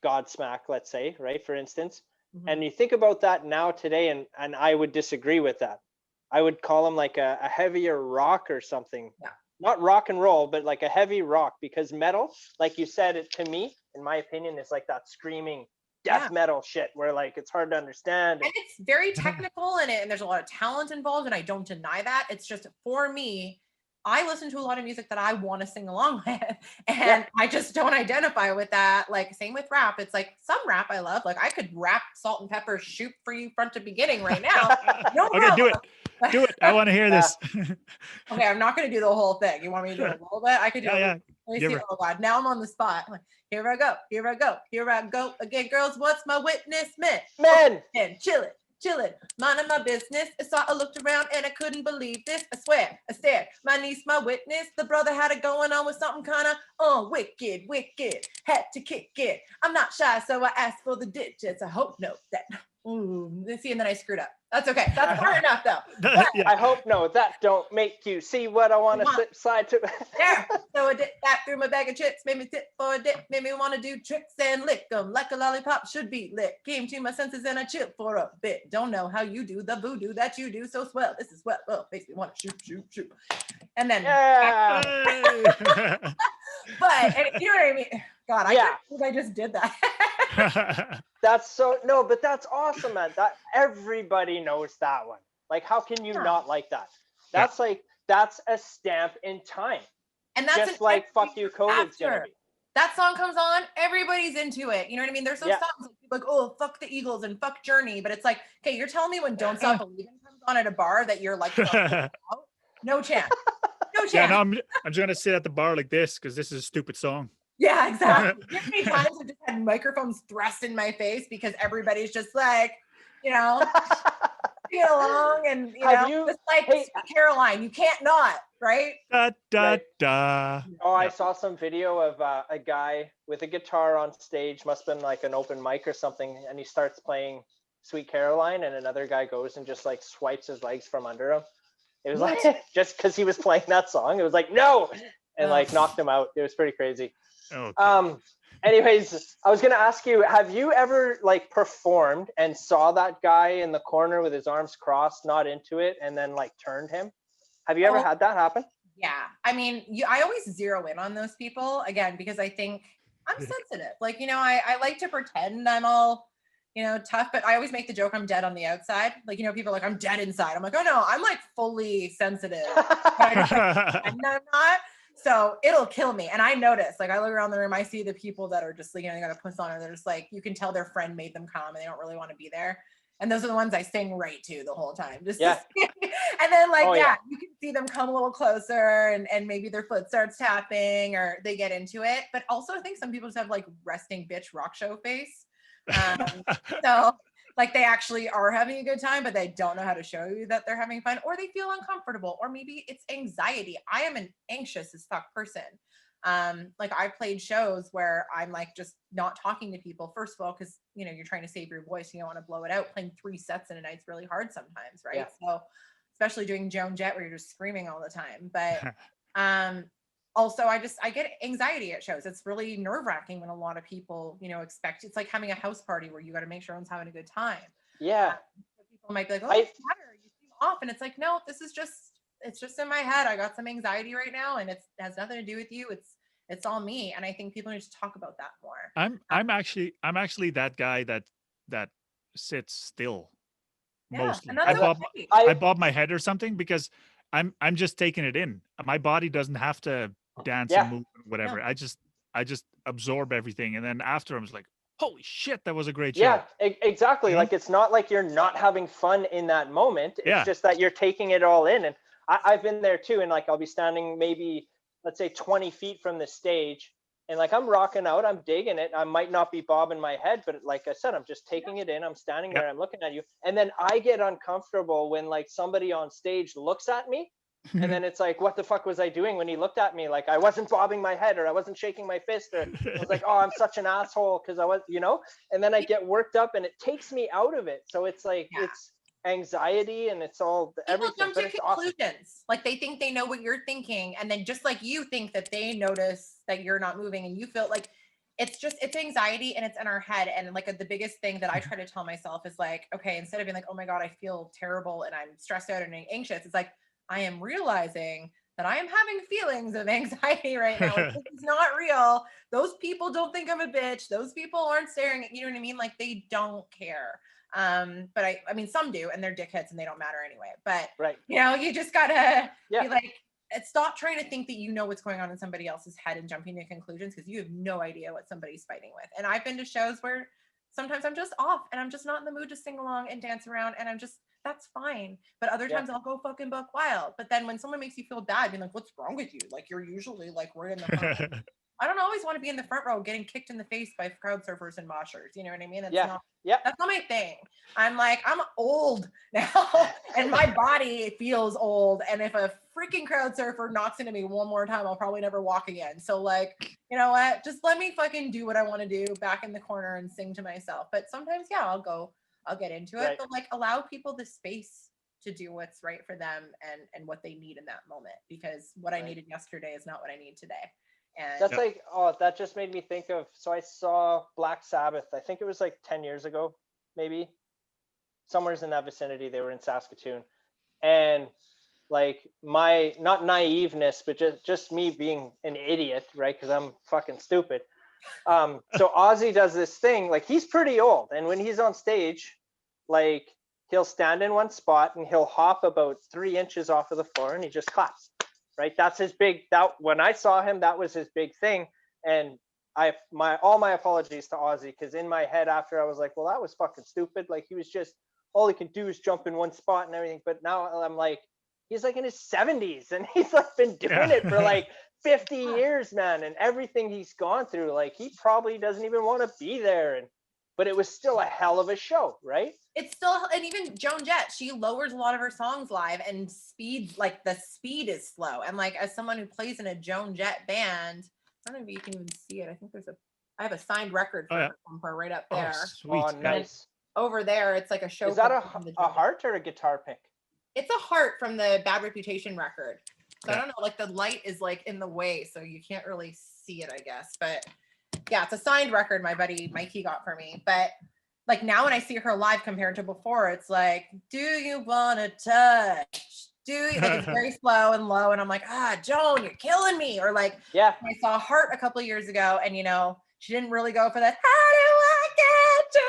Godsmack, let's say, right? For instance. Mhm. And you think about that now today, and I would disagree with that. I would call them like a heavier rock or something. Yeah. Not rock and roll, but like a heavy rock, because metal, like you said, it, to me, in my opinion, is like that screaming death metal shit where like it's hard to understand. And it's very technical and there's a lot of talent involved, and I don't deny that. It's just, for me, I listen to a lot of music that I want to sing along with, and I just don't identify with that. Like, same with rap. It's like, some rap I love. Like, I could rap Salt and Pepper Shoot for You front to beginning right now. No Okay, problem. do it. Do it. I want to hear this. Okay, I'm not going to do the whole thing. You want me to do a little bit? I could do Yeah, Let me see. Oh God, now I'm on the spot. Like, here I go. Here I go. Here I go again, girls. What's my witness, Men. And chillin', minding my business. I saw, I looked around and I couldn't believe this. I swear, I stared. My niece, my witness. The brother had it going on with something kind of wicked. Had to kick it. I'm not shy, so I asked for the digits. I hope no that. Ooh, see, and then I screwed up. That's okay. That's hard enough though. But, I hope no, that don't make you see what I want to slide to. there. So I did that through my bag of chips, made me tip for a dip, made me want to do tricks and lick them like a lollipop should be lit. Came to my senses and I chilled for a bit. Don't know how you do the voodoo that you do so swell. This is swell. Oh, makes me want to shoot. And then, but you know what I mean? God, I can't believe I just did that. That's so, no, but that's awesome, man. That everybody knows that one. Like, how can you not like that? That's like, that's a stamp in time. And that's just like fuck you, COVID's gonna be. That song comes on, everybody's into it. You know what I mean? There's those songs like, oh, fuck the Eagles and fuck Journey, but it's like, okay, you're telling me when Don't Stop Believing comes on at a bar that you're like, no chance. No chance. Yeah, no, I'm just gonna sit at the bar like this because this is a stupid song. Yeah, exactly. You know how many times I've just had microphones thrust in my face because everybody's just like, you know, get along, and just like Sweet Caroline, you can't not, right? Da da da. Oh, I saw some video of a guy with a guitar on stage, must have been like an open mic or something, and he starts playing Sweet Caroline, and another guy goes and just like swipes his legs from under him. It was like, just because he was playing that song, it was like, no, and like knocked him out. It was pretty crazy. Okay. Anyways, I was gonna ask you, have you ever like performed and saw that guy in the corner with his arms crossed, not into it, and then like turned him? Have you ever had that happen? Yeah. I mean, I always zero in on those people again, because I think I'm sensitive. Like, I like to pretend I'm all, tough, but I always make the joke I'm dead on the outside. Like, people are like, I'm dead inside. I'm like, oh no, I'm like fully sensitive, but I just like pretend I'm not. So it'll kill me. And I notice, like, I look around the room, I see the people that are just like, they got a puss on, or they're just like, you can tell their friend made them come and they don't really want to be there. And those are the ones I sing right to the whole time. Just Yeah. and then like, Oh, yeah, yeah. you can see them come a little closer and maybe their foot starts tapping or they get into it. But also I think some people just have like resting bitch rock show face. So like they actually are having a good time, but they don't know how to show you that they're having fun, or they feel uncomfortable, or maybe it's anxiety. I am an anxious as fuck person. Like I played shows where I'm like just not talking to people, first of all, because you're trying to save your voice, you don't want to blow it out. Playing 3 sets in a night's really hard sometimes, right? Yeah. So especially doing Joan Jett where you're just screaming all the time. But also I get anxiety at shows. It's really nerve-wracking when a lot of people expect, it's like having a house party where you got to make sure everyone's having a good time. Yeah. So people might be like, oh, what's the matter? You seem off. And it's like, no, it's just in my head. I got some anxiety right now, and it has nothing to do with you. It's all me. And I think people need to talk about that more. I'm actually that guy that sits still mostly. And that's okay. I bob my head or something because I'm just taking it in. My body doesn't have to dance and move and whatever. No. I just absorb everything, and then after I'm just like, holy shit, that was a great show. Yeah, exactly. Like it's not like you're not having fun in that moment. It's just that you're taking it all in. And I've been there too. And like I'll be standing maybe, let's say 20 feet from the stage, and like I'm rocking out, I'm digging it. I might not be bobbing my head, but like I said, I'm just taking it in. I'm standing there, I'm looking at you. And then I get uncomfortable when like somebody on stage looks at me. And then it's like, what the fuck was I doing when he looked at me? Like I wasn't bobbing my head, or I wasn't shaking my fist, or I was like, oh, I'm such an asshole because I was, and then I get worked up and it takes me out of it. So it's like, it's anxiety and it's all everything. People jump to conclusions. Awesome. Like they think they know what you're thinking. And then just like you think that they notice that you're not moving, and you feel like it's anxiety and it's in our head. And like the biggest thing that I try to tell myself is like, okay, instead of being like, oh my God, I feel terrible and I'm stressed out and anxious, it's like, I am realizing that I am having feelings of anxiety right now. This is not real. Those people don't think I'm a bitch. Those people aren't staring at, you know what I mean? Like they don't care. But I mean, some do, and they're dickheads and they don't matter anyway. But you just gotta be like, stop trying to think that you know what's going on in somebody else's head and jumping to conclusions, because you have no idea what somebody's fighting with. And I've been to shows where sometimes I'm just off and I'm just not in the mood to sing along and dance around, and that's fine. But other times I'll go fucking buck wild. But then when someone makes you feel bad, being like, what's wrong with you? Like you're usually like, we're in the front. I don't always want to be in the front row getting kicked in the face by crowd surfers and moshers. You know what I mean? That's not my thing. I'm like, I'm old now and my body feels old. And if a freaking crowd surfer knocks into me one more time, I'll probably never walk again. So like, you know what? Just let me fucking do what I want to do back in the corner and sing to myself. But sometimes, I'll get into it, but like allow people the space to do what's right for them and what they need in that moment, because what I needed yesterday is not what I need today. And that's like, oh, that just made me think of, so I saw Black Sabbath, I think it was like 10 years ago, maybe somewhere's in that vicinity. They were in Saskatoon, and like my, not naiveness, but just me being an idiot, right? Because I'm fucking stupid. So Ozzy does this thing, like he's pretty old, and when he's on stage, like he'll stand in one spot and he'll hop about 3 inches off of the floor and he just claps, right? That's his big, that when I saw him, that was his big thing. And all my apologies to Ozzy, because in my head after I was like, well, that was fucking stupid. Like he was just, all he can do is jump in one spot and everything. But now I'm like, he's like in his 70s and he's like been doing it for like 50 years, man, and everything he's gone through, like he probably doesn't even want to be there. But it was still a hell of a show, right? It's still, and even Joan Jett, she lowers a lot of her songs live, and the speed is slow. And like as someone who plays in a Joan Jett band, I don't know if you can even see it. I think I have a signed record for her right up there. Oh, sweet. Oh, nice. And over there, it's like a show. Is that a heart or a guitar pick? It's a heart from the Bad Reputation record. So I don't know, like the light is like in the way, so you can't really see it, I guess. But yeah, it's a signed record my buddy Mikey got for me. But like now when I see her live compared to before, it's like, do you want to touch? dude, like it's very slow and low, and I'm like, Joan, you're killing me. Or like, Yeah. I saw Heart a couple of years ago, and she didn't really go for that. How do I get to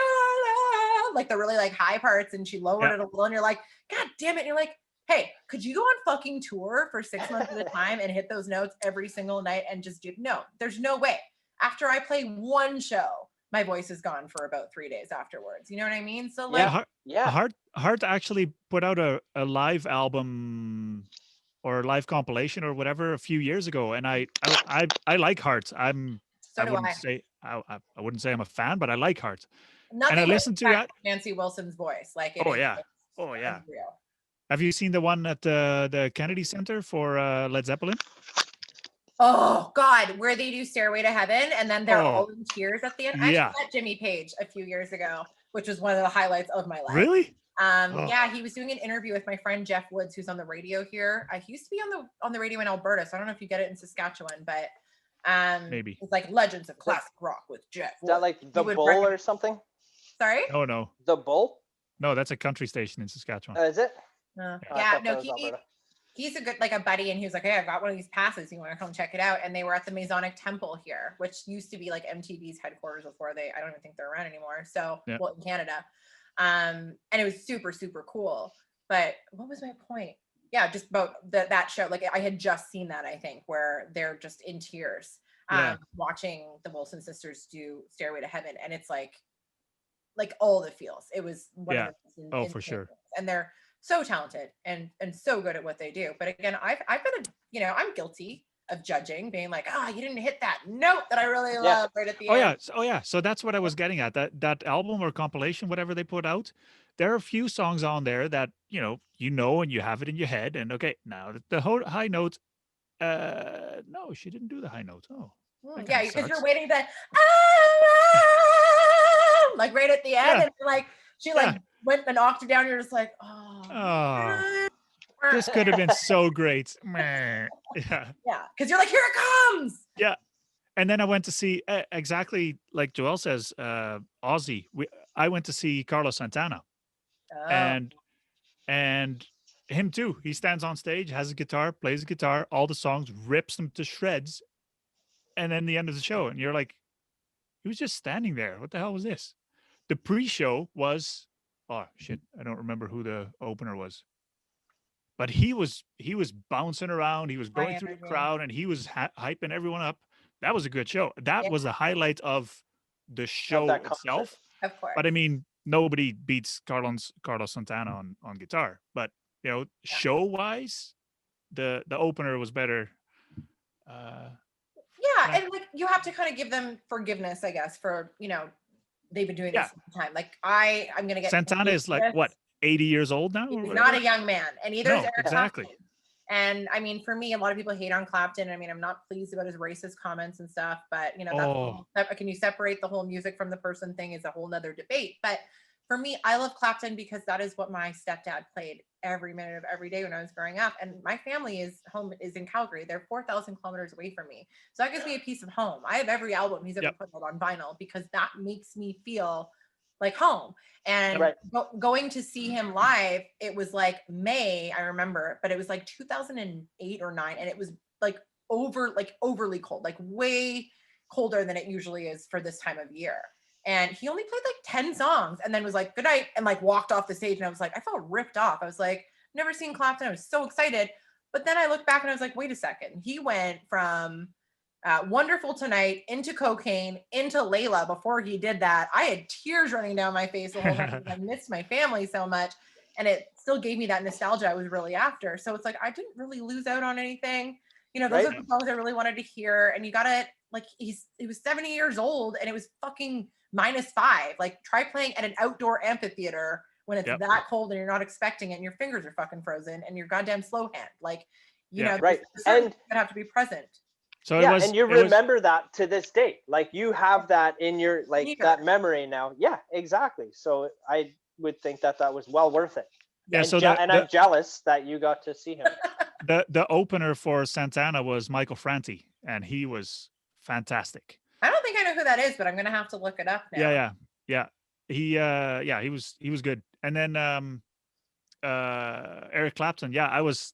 love? Like the really like high parts, and she lowered it a little, and you're like, God damn it. And you're like, hey, could you go on fucking tour for 6 months at a time and hit those notes every single night and just do? No, there's no way. After I play one show, my voice is gone for about 3 days afterwards. You know what I mean? So like, Heart actually put out a live album or live compilation or whatever a few years ago, and I like Heart. so I do wouldn't I. say I wouldn't say I'm a fan, but I like Heart. Nothing And I like listened to that. Nancy Wilson's voice. Like it Oh is yeah, oh yeah. unreal. Have you seen the one at the Kennedy Center for Led Zeppelin? Oh God, where they do Stairway to Heaven and then they're all in tears at the end. I Yeah. actually met Jimmy Page a few years ago, which was one of the highlights of my life. Really? Yeah, he was doing an interview with my friend Jeff Woods, who's on the radio here. He used to be on the radio in Alberta, so I don't know if you get it in Saskatchewan, but maybe it's like Legends of Classic Rock with Jeff Woods. Is that like the Bull or something? Sorry? Oh no. The Bull? No, that's a country station in Saskatchewan. Is it? Yeah, no, he's a good like a buddy, and he was like, hey, I've got one of these passes, you want to come check it out? And they were at the Masonic Temple here, which used to be like MTV's headquarters before I don't even think they're around anymore, so well, in Canada. And it was super super cool. But what was my point? Yeah, just about that show. Like I had just seen that, I think, where they're just in tears watching the Wilson sisters do Stairway to Heaven, and it's like all the feels. It was one of the for sure. And they're so talented and so good at what they do. But again, I've been I'm guilty of judging, being like, you didn't hit that note that I really love right at the end. So that's what I was getting at. That album or compilation, whatever they put out, there are a few songs on there that and you have it in your head. And okay, now the whole high note. No, she didn't do the high note. Oh, yeah, because you're waiting that like right at the end, and like she went an octave down. You're just like, this could have been so great. Yeah, because you're like, here it comes. Yeah, and then I went to see exactly like Joel says, Ozzy. I went to see Carlos Santana, and him too. He stands on stage, has a guitar, plays a guitar, all the songs, rips them to shreds, and then the end of the show, and you're like, he was just standing there. What the hell was this? The pre-show was, oh shit, I don't remember who the opener was, but he was bouncing around. He was going through the crowd, and he was hyping everyone up. That was a good show. That was the highlight of the show itself. Of course. But I mean, nobody beats Carlos Santana on guitar. But show wise, the opener was better. And like you have to kind of give them forgiveness, I guess, for they've been doing this for time. Like I'm gonna get Santana is like what, 80 years old now? He's not a young man, and either is Eric exactly. Clapton. And I mean, for me, a lot of people hate on Clapton. I mean, I'm not pleased about his racist comments and stuff, but can you separate the whole music from the person thing is a whole nother debate. But for me, I love Clapton because that is what my stepdad played every minute of every day when I was growing up. And my family is in Calgary. They're 4,000 kilometers away from me. So that gives me a piece of home. I have every album he's ever put out on vinyl because that makes me feel like home. And going to see him live, it was like May, I remember, but it was like 2008 or 9. And it was like overly cold, like way colder than it usually is for this time of year. And he only played like 10 songs and then was like, good night, and like walked off the stage. And I was like, I felt ripped off. I was like, never seen Clapton. I was so excited. But then I looked back and I was like, wait a second. He went from Wonderful Tonight into Cocaine into Layla. Before he did that, I had tears running down my face the whole time. I missed my family so much. And it still gave me that nostalgia I was really after. So it's like, I didn't really lose out on anything. Those are the songs I really wanted to hear. And you got to, like, he was 70 years old and it was fucking -5. Like, try playing at an outdoor amphitheater when it's that cold and you're not expecting it and your fingers are fucking frozen and you're goddamn slow hand. Like, and have to be present. So and you remember that to this day. Like, you have that in your, like, that memory now. Yeah, exactly. So I would think that was well worth it. Yeah. And I'm jealous that you got to see him. The opener for Santana was Michael Franti, and he was fantastic. I don't think I know who that is, but I'm gonna have to look it up now. Yeah. He was good. And then Eric Clapton. Yeah, was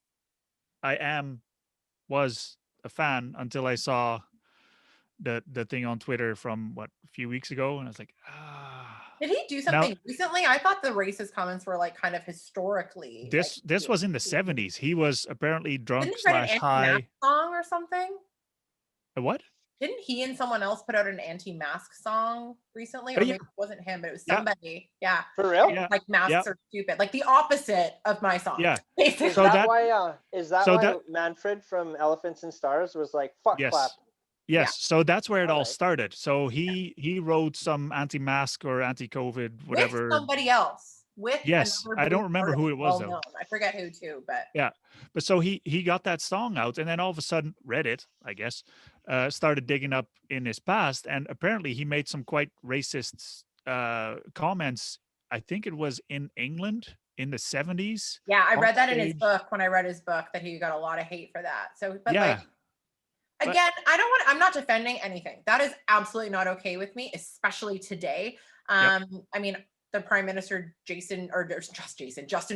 a fan until I saw the thing on Twitter from a few weeks ago, and I was like, Did he do Now something recently? I thought the racist comments were like kind of historically like. this was in the 70s. He was apparently Didn't drunk he write an slash anti-mask high. song or something? What? Didn't he and someone else put out an anti-mask song recently? Or Yeah, maybe it wasn't him, but it was yeah, somebody. Yeah. For real? yeah, Like yeah, masks are stupid. Like the opposite of my song. yeah. Basically. Is So that that why? Is that so why that Manfred from Elephants and Stars was like, "Fuck yes. Clapton"? Yeah. Yes, so that's where it All all right. started. So he wrote some anti-mask or anti-COVID, With whatever. somebody else. With Yes, another I don't big remember artist, who it was well though. known. I forget who too, but Yeah, but so he got that song out, and then all of a sudden Reddit, I guess, started digging up in his past, and apparently he made some quite racist comments. I think it was in England in the 70s. yeah, I On read that in his stage. book when I read his book that he got a lot of hate for that. So, but like Yeah, but again, I'm not defending anything. That is absolutely not okay with me, especially today. yep, I mean, the Prime Minister Justin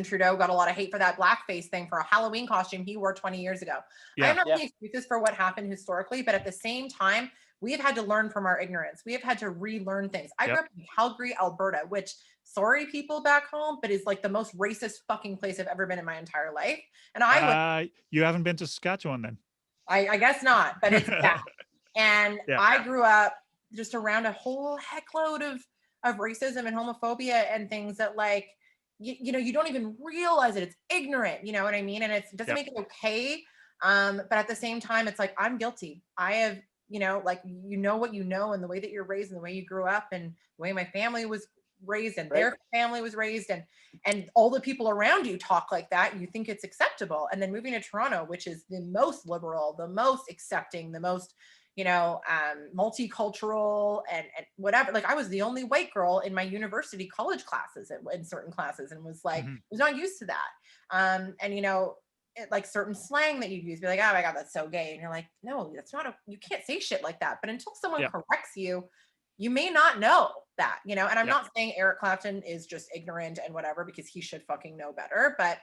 Trudeau got a lot of hate for that blackface thing for a Halloween costume he wore 20 years ago. I yeah, am not Yeah. making excuses for what happened historically, but at the same time, we have had to learn from our ignorance. We have had to relearn things. I grew yep. up in Calgary, Alberta, which, sorry people back home, but is like the most racist fucking place I've ever been in my entire life. And I went, You haven't been to Saskatchewan then? I guess not, but it's bad. And Yeah, I grew up just around a whole heckload of racism and homophobia and things that like you know, you don't even realize it. It's ignorant, you know what I mean? And it doesn't yep, make it okay. But at the same time, it's like I'm guilty. I have, you know, like you know what you know, and the way that you're raised and the way you grew up and the way my family was raised and Right. their family was raised, and all the people around you talk like that, you think it's acceptable. And then moving to Toronto, which is the most liberal, the most accepting, the most, you know, multicultural and whatever. Like I was the only white girl in my university college classes in certain classes, and was like, mhm, was not used to that. And you know, like certain slang that you use, be like, oh my God, that's so gay. And you're like, no, that's not you can't say shit like that. But until someone yep, corrects you, you may not know that, you know. And I'm yep, not saying Eric Clapton is just ignorant and whatever, because he should fucking know better. But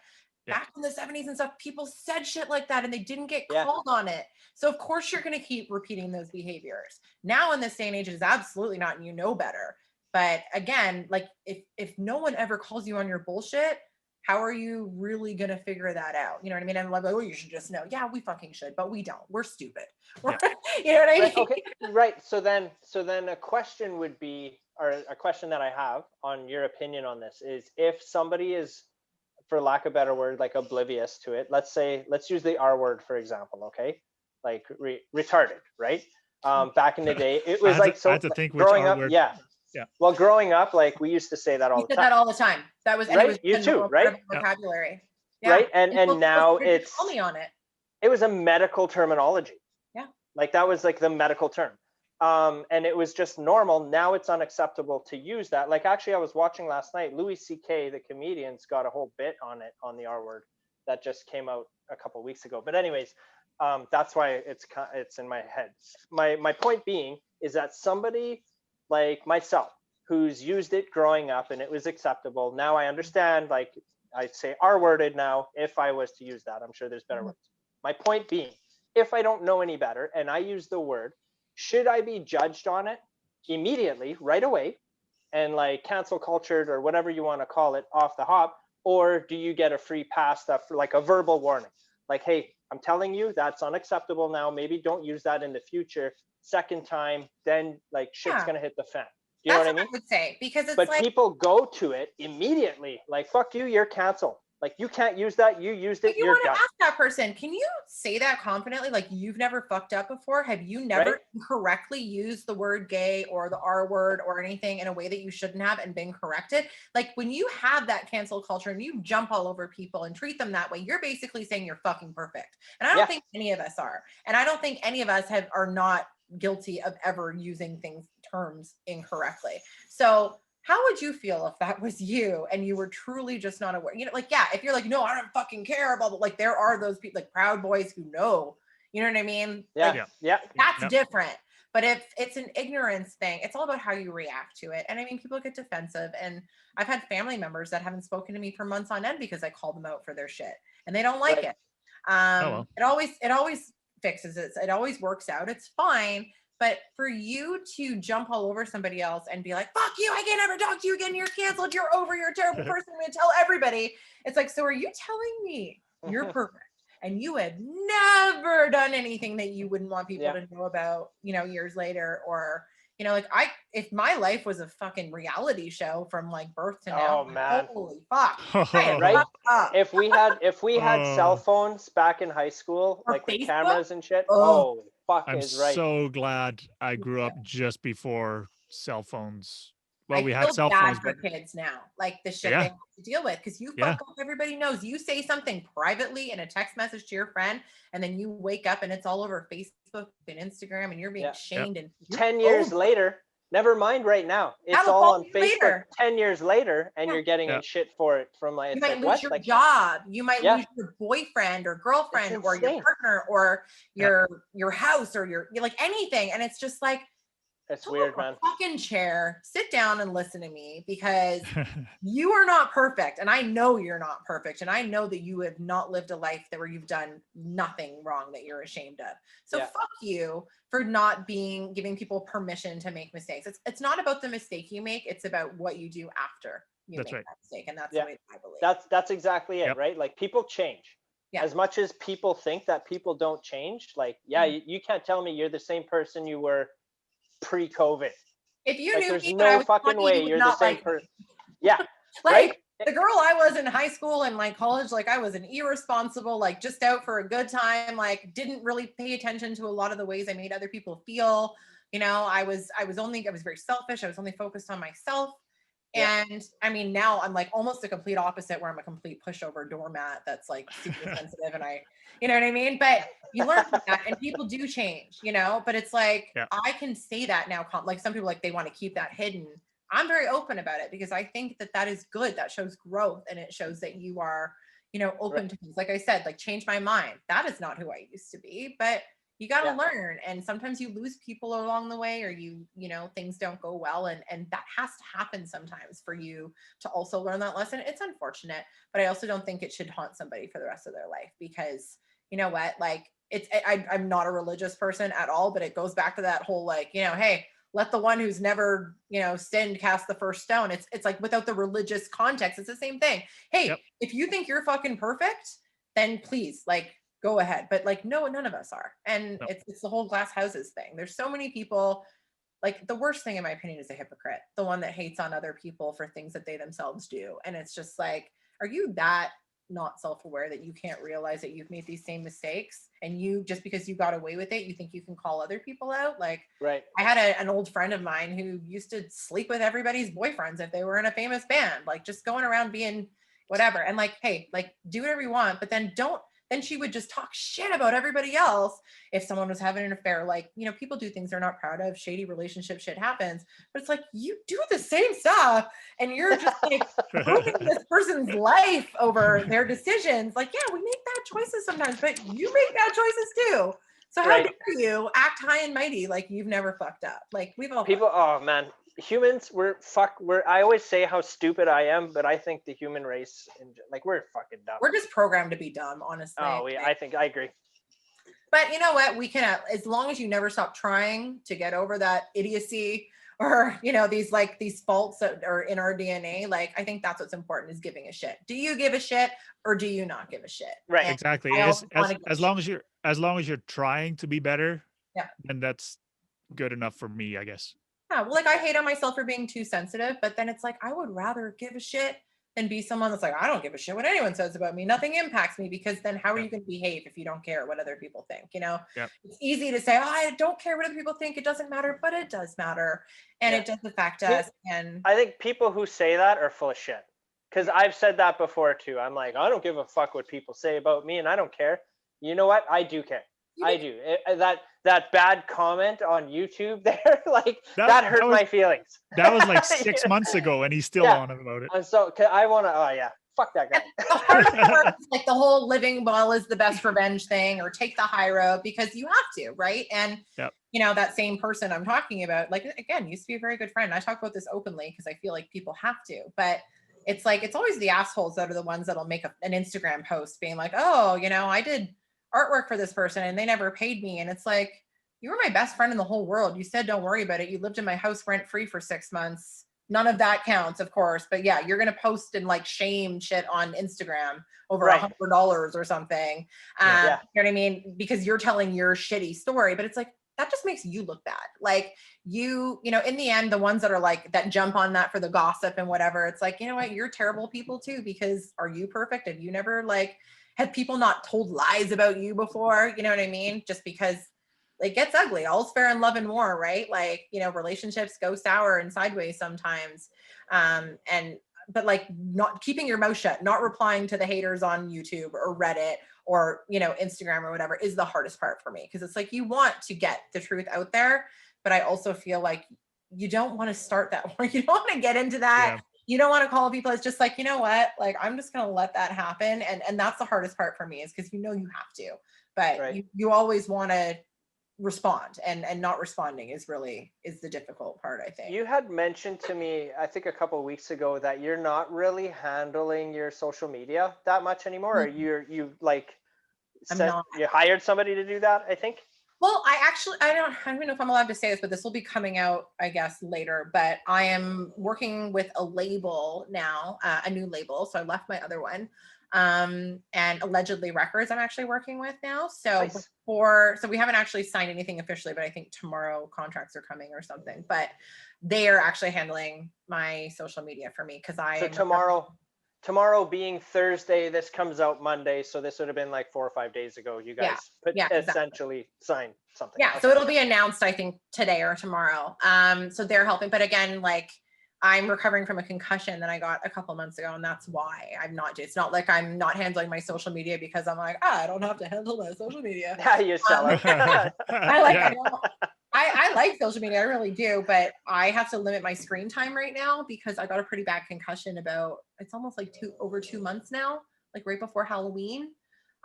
yep. back in the 70s and stuff, people said shit like that and they didn't get Yeah. called on it. So of course you're going to keep repeating those behaviors. Now in this day and age, it is absolutely not, and you know better. But again, like if no one ever calls you on your bullshit, how are you really going to figure that out? You know what I mean? And like, oh, you should just know. Yeah, we fucking should, but we don't. We're stupid. Yeah. You know what I mean? Right, okay, right. So then a question would be, or a question that I have on your opinion on this is, if somebody is, for lack of a better word, like oblivious to it, let's use the R word, for example, okay? Like retarded, right? Back in the day, it was like, I so had to think which growing R up, word. yeah. Yeah. Well, growing up, like we used to say that all We the said time, that all the time. That was, and right? it was You a too, normal part right? of our vocabulary. Yeah. Right? And Until people now started to call me on it. it was a medical terminology. Yeah. Like that was like the medical term. And it was just normal. Now it's unacceptable to use that. Like actually, I was watching last night, Louis C.K., the comedian's got a whole bit on it, on the R word, that just came out a couple of weeks ago. But anyways, that's why it's in my head. My point being is that somebody like myself, who's used it growing up and it was acceptable, now I understand, like I'd say R worded now if I was to use that. I'm sure there's better words. My point being, if I don't know any better and I use the word, should I be judged on it immediately, right away, and like cancel cultured or whatever you want to call it off the hop? Or do you get a free pass, that for like a verbal warning? Like, hey, I'm telling you that's unacceptable now. Maybe don't use that in the future. Second time, then like shit's gonna hit the fan. You know what I mean? I would say, because it's But like, people go to it immediately, like, fuck you, you're canceled. Like, you can't use that. You used it, you you're want to done. ask that person, can you say that confidently? Like, you've never fucked up before? Have you never Right? correctly used the word gay or the R word or anything in a way that you shouldn't have and been corrected? Like, when you have that cancel culture and you jump all over people and treat them that way, you're basically saying you're fucking perfect. And I don't think any of us are. And I don't think any of us are not guilty of ever using terms incorrectly. So how would you feel if that was you and you were truly just not aware? You know, like, yeah, if you're like, no, I don't fucking care about it. Like, there are those people, like Proud Boys, who know, you know what I mean? Yeah. Like, Yeah. that's Yep. different. But if it's an ignorance thing, it's all about how you react to it. And I mean, people get defensive, and I've had family members that haven't spoken to me for months on end because I call them out for their shit and they don't like Right. it. Oh, well. It always fixes it. It always works out. It's fine. But for you to jump all over somebody else and be like, fuck you, I can't ever talk to you again, you're canceled, you're over, you're a terrible person, I'm gonna tell everybody. It's like, so are you telling me you're perfect and you had never done anything that you wouldn't want people to know about, you know, years later? Or, you know, like if my life was a fucking reality show from like birth to now, man. holy fuck. Right? If we had cell phones back in high school, or like with Facebook? cameras and shit, oh fuck I'm is right. so glad I grew up just before cell phones. Well, I we feel had cell bad phones, for but kids now, like the shit Yeah. they have to deal with, because you Yeah. fuck up, everybody knows. You say something privately in a text message to your friend, and then you wake up and it's all over Facebook and Instagram, and you're being shamed. And 10 years later, never mind right now. It's That'll all follow on you Facebook later. 10 years later, and Yeah. you're getting in shit for it from like, You it's might like, lose what? your Like, job. You might Yeah. lose your boyfriend or girlfriend It's or your insane. partner or your house or your like anything. And it's just like, it's pull weird, up man. a fucking chair, sit down and listen to me, because you are not perfect. And I know you're not perfect. And I know that you have not lived a life that where you've done nothing wrong that you're ashamed of. So fuck you for not giving people permission to make mistakes. It's not about the mistake you make. It's about what you do after you make that mistake. And that's the way I believe. That's exactly it, right? Like people change. Yeah. As much as people think that people don't change, like, you can't tell me you're the same person you were pre-COVID. If you Like, knew there's me no when I was fucking 20, way you would you're the not same like person. me. Yeah. Like right? the girl I was in high school and like college, like I was an irresponsible, like just out for a good time, like didn't really pay attention to a lot of the ways I made other people feel. You know, I was very selfish. I was only focused on myself. And I mean, now I'm like almost the complete opposite, where I'm a complete pushover doormat that's like super sensitive, and you know what I mean? But you learn from that, and people do change, you know, but it's like, I can say that now, like some people, like they want to keep that hidden. I'm very open about it because I think that is good. That shows growth, and it shows that you are, you know, open to things. Like I said, like change my mind. That is not who I used to be, but you got to learn. And sometimes you lose people along the way, or you know, things don't go well. And that has to happen sometimes for you to also learn that lesson. It's unfortunate, but I also don't think it should haunt somebody for the rest of their life, because you know what, like I'm not a religious person at all, but it goes back to that whole, like, you know, hey, let the one who's never, you know, sinned cast the first stone. It's like without the religious context, it's the same thing. Hey, if you think you're fucking perfect, then please, like, go ahead. But like, no, none of us are. And it's the whole glass houses thing. There's so many people. Like the worst thing in my opinion is a hypocrite, the one that hates on other people for things that they themselves do. And it's just like, are you that not self-aware that you can't realize that you've made these same mistakes, and you, just because you got away with it, you think you can call other people out? Like, I had an old friend of mine who used to sleep with everybody's boyfriends if they were in a famous band, like just going around being whatever. And like, hey, like do whatever you want, but then then she would just talk shit about everybody else if someone was having an affair. Like, you know, people do things they're not proud of. Shady relationship shit happens. But it's like, you do the same stuff, and you're just like ruining this person's life over their decisions. Like, yeah, we make bad choices sometimes, but you make bad choices too. So how dare you act high and mighty like you've never fucked up? Like, we've all people, oh man, humans, I always say how stupid I am, but I think the human race, like, we're fucking dumb. We're just programmed to be dumb, honestly. Oh, I think I agree. But you know what? We can, as long as you never stop trying to get over that idiocy, or, you know, these faults that are in our DNA. Like, I think that's what's important, is giving a shit. Do you give a shit, or do you not give a shit? Right. And exactly. As long as you're trying to be better, then that's good enough for me, I guess. Yeah, well, like I hate on myself for being too sensitive, but then it's like, I would rather give a shit than be someone that's like, I don't give a shit what anyone says about me. Nothing impacts me, because then how are you going to behave if you don't care what other people think? You know, it's easy to say, oh, I don't care what other people think. It doesn't matter, but it does matter. And it does affect us. And I think people who say that are full of shit. Because I've said that before too. I'm like, I don't give a fuck what people say about me, and I don't care. You know what? I do care. I do. That bad comment on YouTube there, like that hurt my feelings. That was like 6 months ago, and he's still on about it. And so I want to, fuck that guy. The hard part is like the whole living well is the best revenge thing, or take the high road, because you have to, right? And Yep. you know, that same person I'm talking about, like, again, used to be a very good friend. I talk about this openly because I feel like people have to, but it's like, it's always the assholes that are the ones that'll make an Instagram post being like, oh, you know, I did artwork for this person and they never paid me. And it's like, you were my best friend in the whole world. You said, don't worry about it. You lived in my house rent free for 6 months. None of that counts, of course. But yeah, you're going to post and like shame shit on Instagram over Right. $100 or something. Yeah. You know what I mean? Because you're telling your shitty story, but it's like, that just makes you look bad. Like you know, in the end, the ones that are like, that jump on that for the gossip and whatever, it's like, you know what, you're terrible people too, because are you perfect? Have you never like, had people not told lies about you before? You know what I mean? Just because it gets ugly. All's fair in love and war, right? Like, you know, relationships go sour and sideways sometimes. But like not keeping your mouth shut, not replying to the haters on YouTube or Reddit or, you know, Instagram or whatever is the hardest part for me. Cause it's like, you want to get the truth out there, but I also feel like you don't want to start that war. You don't want to get into that. Yeah. You don't want to call people. It's just like, you know what, like, I'm just going to let that happen. And that's the hardest part for me, is because, you know, you have to, but Right. you always want to respond, and not responding is the difficult part, I think. You had mentioned to me, I think a couple of weeks ago, that you're not really handling your social media that much anymore. Or you like I'm not. you hired somebody to do that, I think. Well, I don't even know if I'm allowed to say this, but this will be coming out, I guess, later. But I am working with a label now, a new label. So I left my other one, and Allegedly Records I'm actually working with now. So Nice. so we haven't actually signed anything officially, but I think tomorrow contracts are coming or something. But they are actually handling my social media for me, because So tomorrow being Thursday, this comes out Monday, so this would have been like 4 or 5 days ago. You guys essentially signed something. Yeah, Okay. so it'll be announced, I think, today or tomorrow. So they're helping, but again, like, I'm recovering from a concussion that I got a couple months ago, and that's why it's not like I'm not handling my social media because I'm like, I don't have to handle my social media. Yeah, you sell it. I like social media, I really do, but I have to limit my screen time right now because I got a pretty bad concussion it's almost like over 2 months now, like right before Halloween.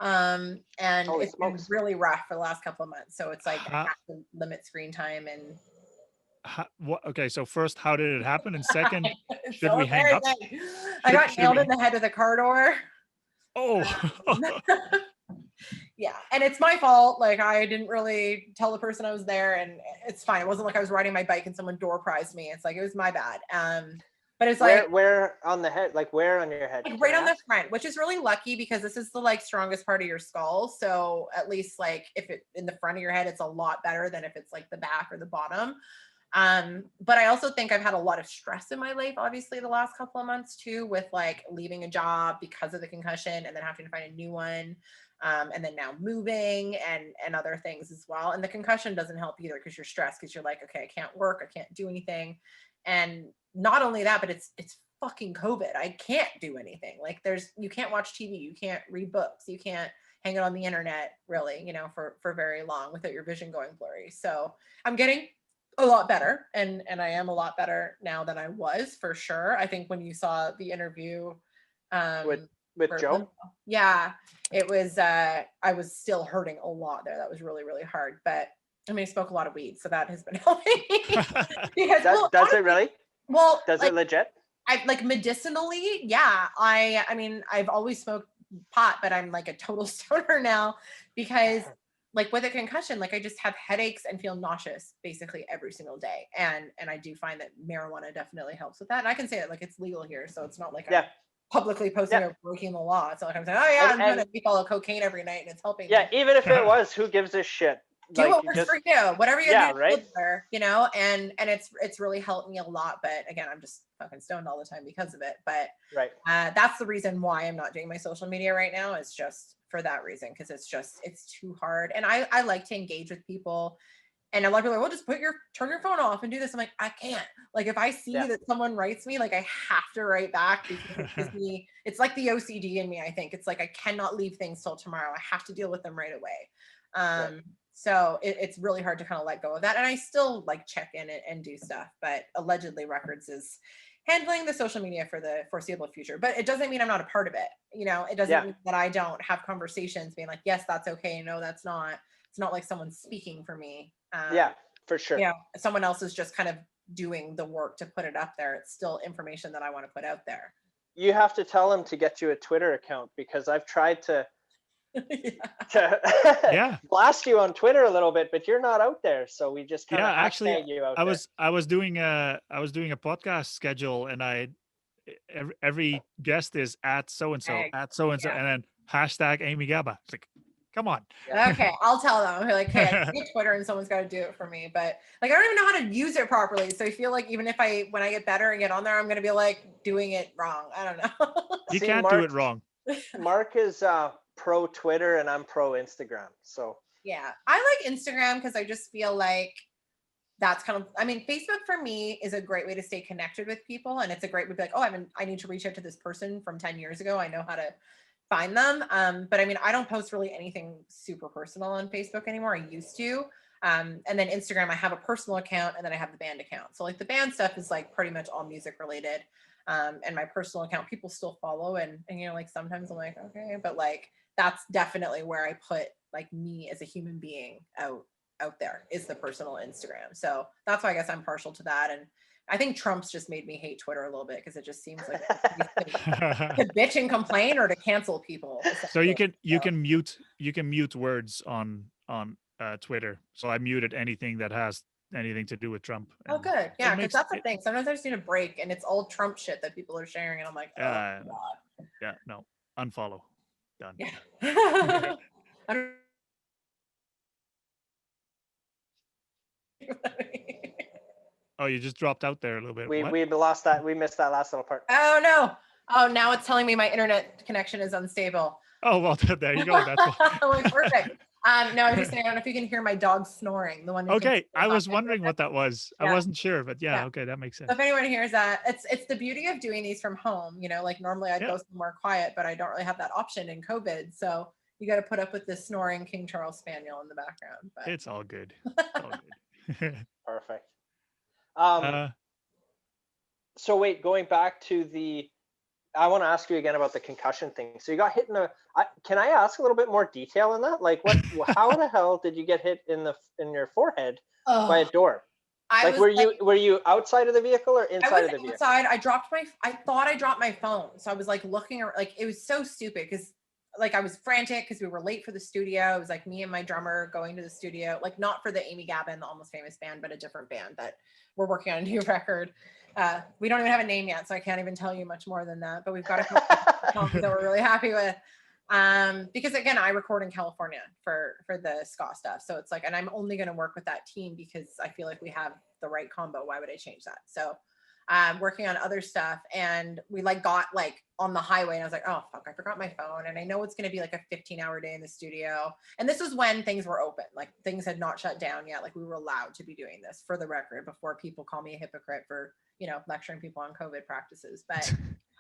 And Holy it's been smokes. really rough for the last couple of months. So it's like, I have to limit screen time. And Okay, so first, how did it happen? And second, should so we hang up? I got nailed in the head with a car door. Oh. Yeah, and it's my fault. Like, I didn't really tell the person I was there, and it's fine. It wasn't like I was riding my bike and someone door prized me. It's like, it was my bad. But it's like, where on the head? Like, where on your head? like right on the front, which is really lucky because this is the like strongest part of your skull. So at least like if it in the front of your head, it's a lot better than if it's like the back or the bottom. But I also think I've had a lot of stress in my life, obviously, the last couple of months too, with like leaving a job because of the concussion and then having to find a new one. And then now moving and other things as well. And the concussion doesn't help either because you're stressed, because you're like, okay, I can't work, I can't do anything. And not only that, but it's fucking COVID. I can't do anything. Like you can't watch TV, you can't read books, you can't hang out on the internet really, you know, for very long without your vision going blurry. So I'm getting a lot better, and I am a lot better now than I was, for sure. I think when you saw the interview with Joe, yeah, it was I was still hurting a lot there. That was really, really hard. But I mean, I spoke a lot of weed, so that has been helping. Because does it really? Well, does it legit? I like medicinally, yeah. I mean, I've always smoked pot, but I'm like a total stoner now because like with a concussion, like I just have headaches and feel nauseous basically every single day. And I do find that marijuana definitely helps with that. And I can say that like it's legal here, so it's not like I'm publicly posting or breaking the law. It's not like I'm saying, oh yeah, I'm doing a week of cocaine every night and it's helping me. Even if it was, who gives a shit? Do what works for you, whatever you do, right? there, you know, and it's really helped me a lot. But again, I'm just fucking stoned all the time because of it. But that's the reason why I'm not doing my social media right now, is just for that reason, because it's too hard. And I like to engage with people. And a lot of people are like, well, just turn your phone off and do this. I'm like, I can't. Like, if I see that someone writes me, like I have to write back, because it's like the OCD in me. I think it's like, I cannot leave things till tomorrow. I have to deal with them right away. So it's really hard to kind of let go of that. And I still like check in and do stuff, but Allegedly Records handling the social media for the foreseeable future. But it doesn't mean I'm not a part of it. You know, it doesn't mean that I don't have conversations being like, yes, that's okay. No, that's not. It's not like someone's speaking for me. Yeah, for sure. You know, someone else is just kind of doing the work to put it up there. It's still information that I want to put out there. You have to tell them to get you a Twitter account, because I've tried to blast you on Twitter a little bit, but you're not out there, so we just kind of actually you out I was doing a podcast schedule, and every guest is at so and so at so and so, and then hashtag Amy Gabba. It's like, come on. Okay, I'll tell them. Like, hey, I get Twitter and someone's got to do it for me. But like, I don't even know how to use it properly. So I feel like even if when I get better and get on there, I'm gonna be like doing it wrong. I don't know. You can't do it wrong. Mark is pro Twitter and I'm pro Instagram. So yeah, I like Instagram because I just feel like that's kind of, I mean, Facebook for me is a great way to stay connected with people. And it's a great way to be like, oh, I need to reach out to this person from 10 years ago. I know how to find them. But I mean, I don't post really anything super personal on Facebook anymore. I used to. And then Instagram, I have a personal account and then I have the band account. So like the band stuff is like pretty much all music related. And my personal account, people still follow. And you know, like sometimes I'm like, okay, but like, that's definitely where I put like me as a human being out there is the personal Instagram. So that's why I guess I'm partial to that. And I think Trump's just made me hate Twitter a little bit because it just seems like to bitch and complain or to cancel people. So you can mute words on Twitter. So I muted anything that has anything to do with Trump. Oh, good. Yeah, because that's the thing. Sometimes I just need a break, and it's all Trump shit that people are sharing, and I'm like, oh God. Yeah, no, unfollow. Done. Yeah. Oh, you just dropped out there a little bit. We lost that. We missed that last little part. Oh no. Oh, now it's telling me my internet connection is unstable. Oh, well, there you go. That's like, perfect. No, I was just saying, I don't know if you can hear my dog snoring. The one. Okay, I was wondering what that was. Yeah. I wasn't sure, but yeah, okay, that makes sense. So if anyone hears that, it's the beauty of doing these from home. You know, like normally I'd go somewhere quiet, but I don't really have that option in COVID. So you got to put up with this snoring King Charles Spaniel in the background. But it's all good. It's all good. Perfect. So wait, going back to I want to ask you again about the concussion thing. So you got hit can I ask a little bit more detail on that? Like how the hell did you get hit in your forehead by a door? Were you outside of the vehicle or inside of the vehicle? Outside. I thought I dropped my phone. So I was like looking, like it was so stupid because like I was frantic because we were late for the studio. It was like me and my drummer going to the studio, like not for the Amy Gabba and the Almost Famous band, but a different band that we're working on a new record. We don't even have a name yet, so I can't even tell you much more than that, but we've got a couple songs that we're really happy with. Because again, I record in California for the ska stuff. So it's like, and I'm only going to work with that team because I feel like we have the right combo. Why would I change that? So working on other stuff, and we like got like on the highway and I was like, oh fuck, I forgot my phone. And I know it's going to be like a 15-hour day in the studio. And this was when things were open, like things had not shut down yet. Like we were allowed to be doing this, for the record, before people call me a hypocrite for, you know, lecturing people on COVID practices. But so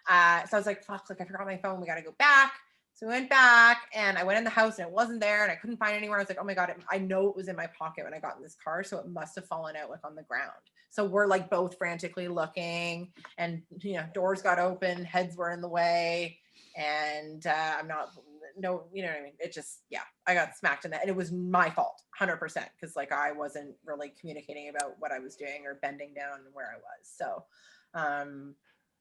I was like, fuck, like I forgot my phone. We got to go back. So we went back and I went in the house and it wasn't there and I couldn't find it anywhere. I was like, oh my God, I know it was in my pocket when I got in this car. So it must have fallen out like on the ground. So we're like both frantically looking and, you know, doors got open, heads were in the way. And you know what I mean? It just, yeah, I got smacked in that. And it was my fault, 100%. Because like I wasn't really communicating about what I was doing or bending down where I was. So,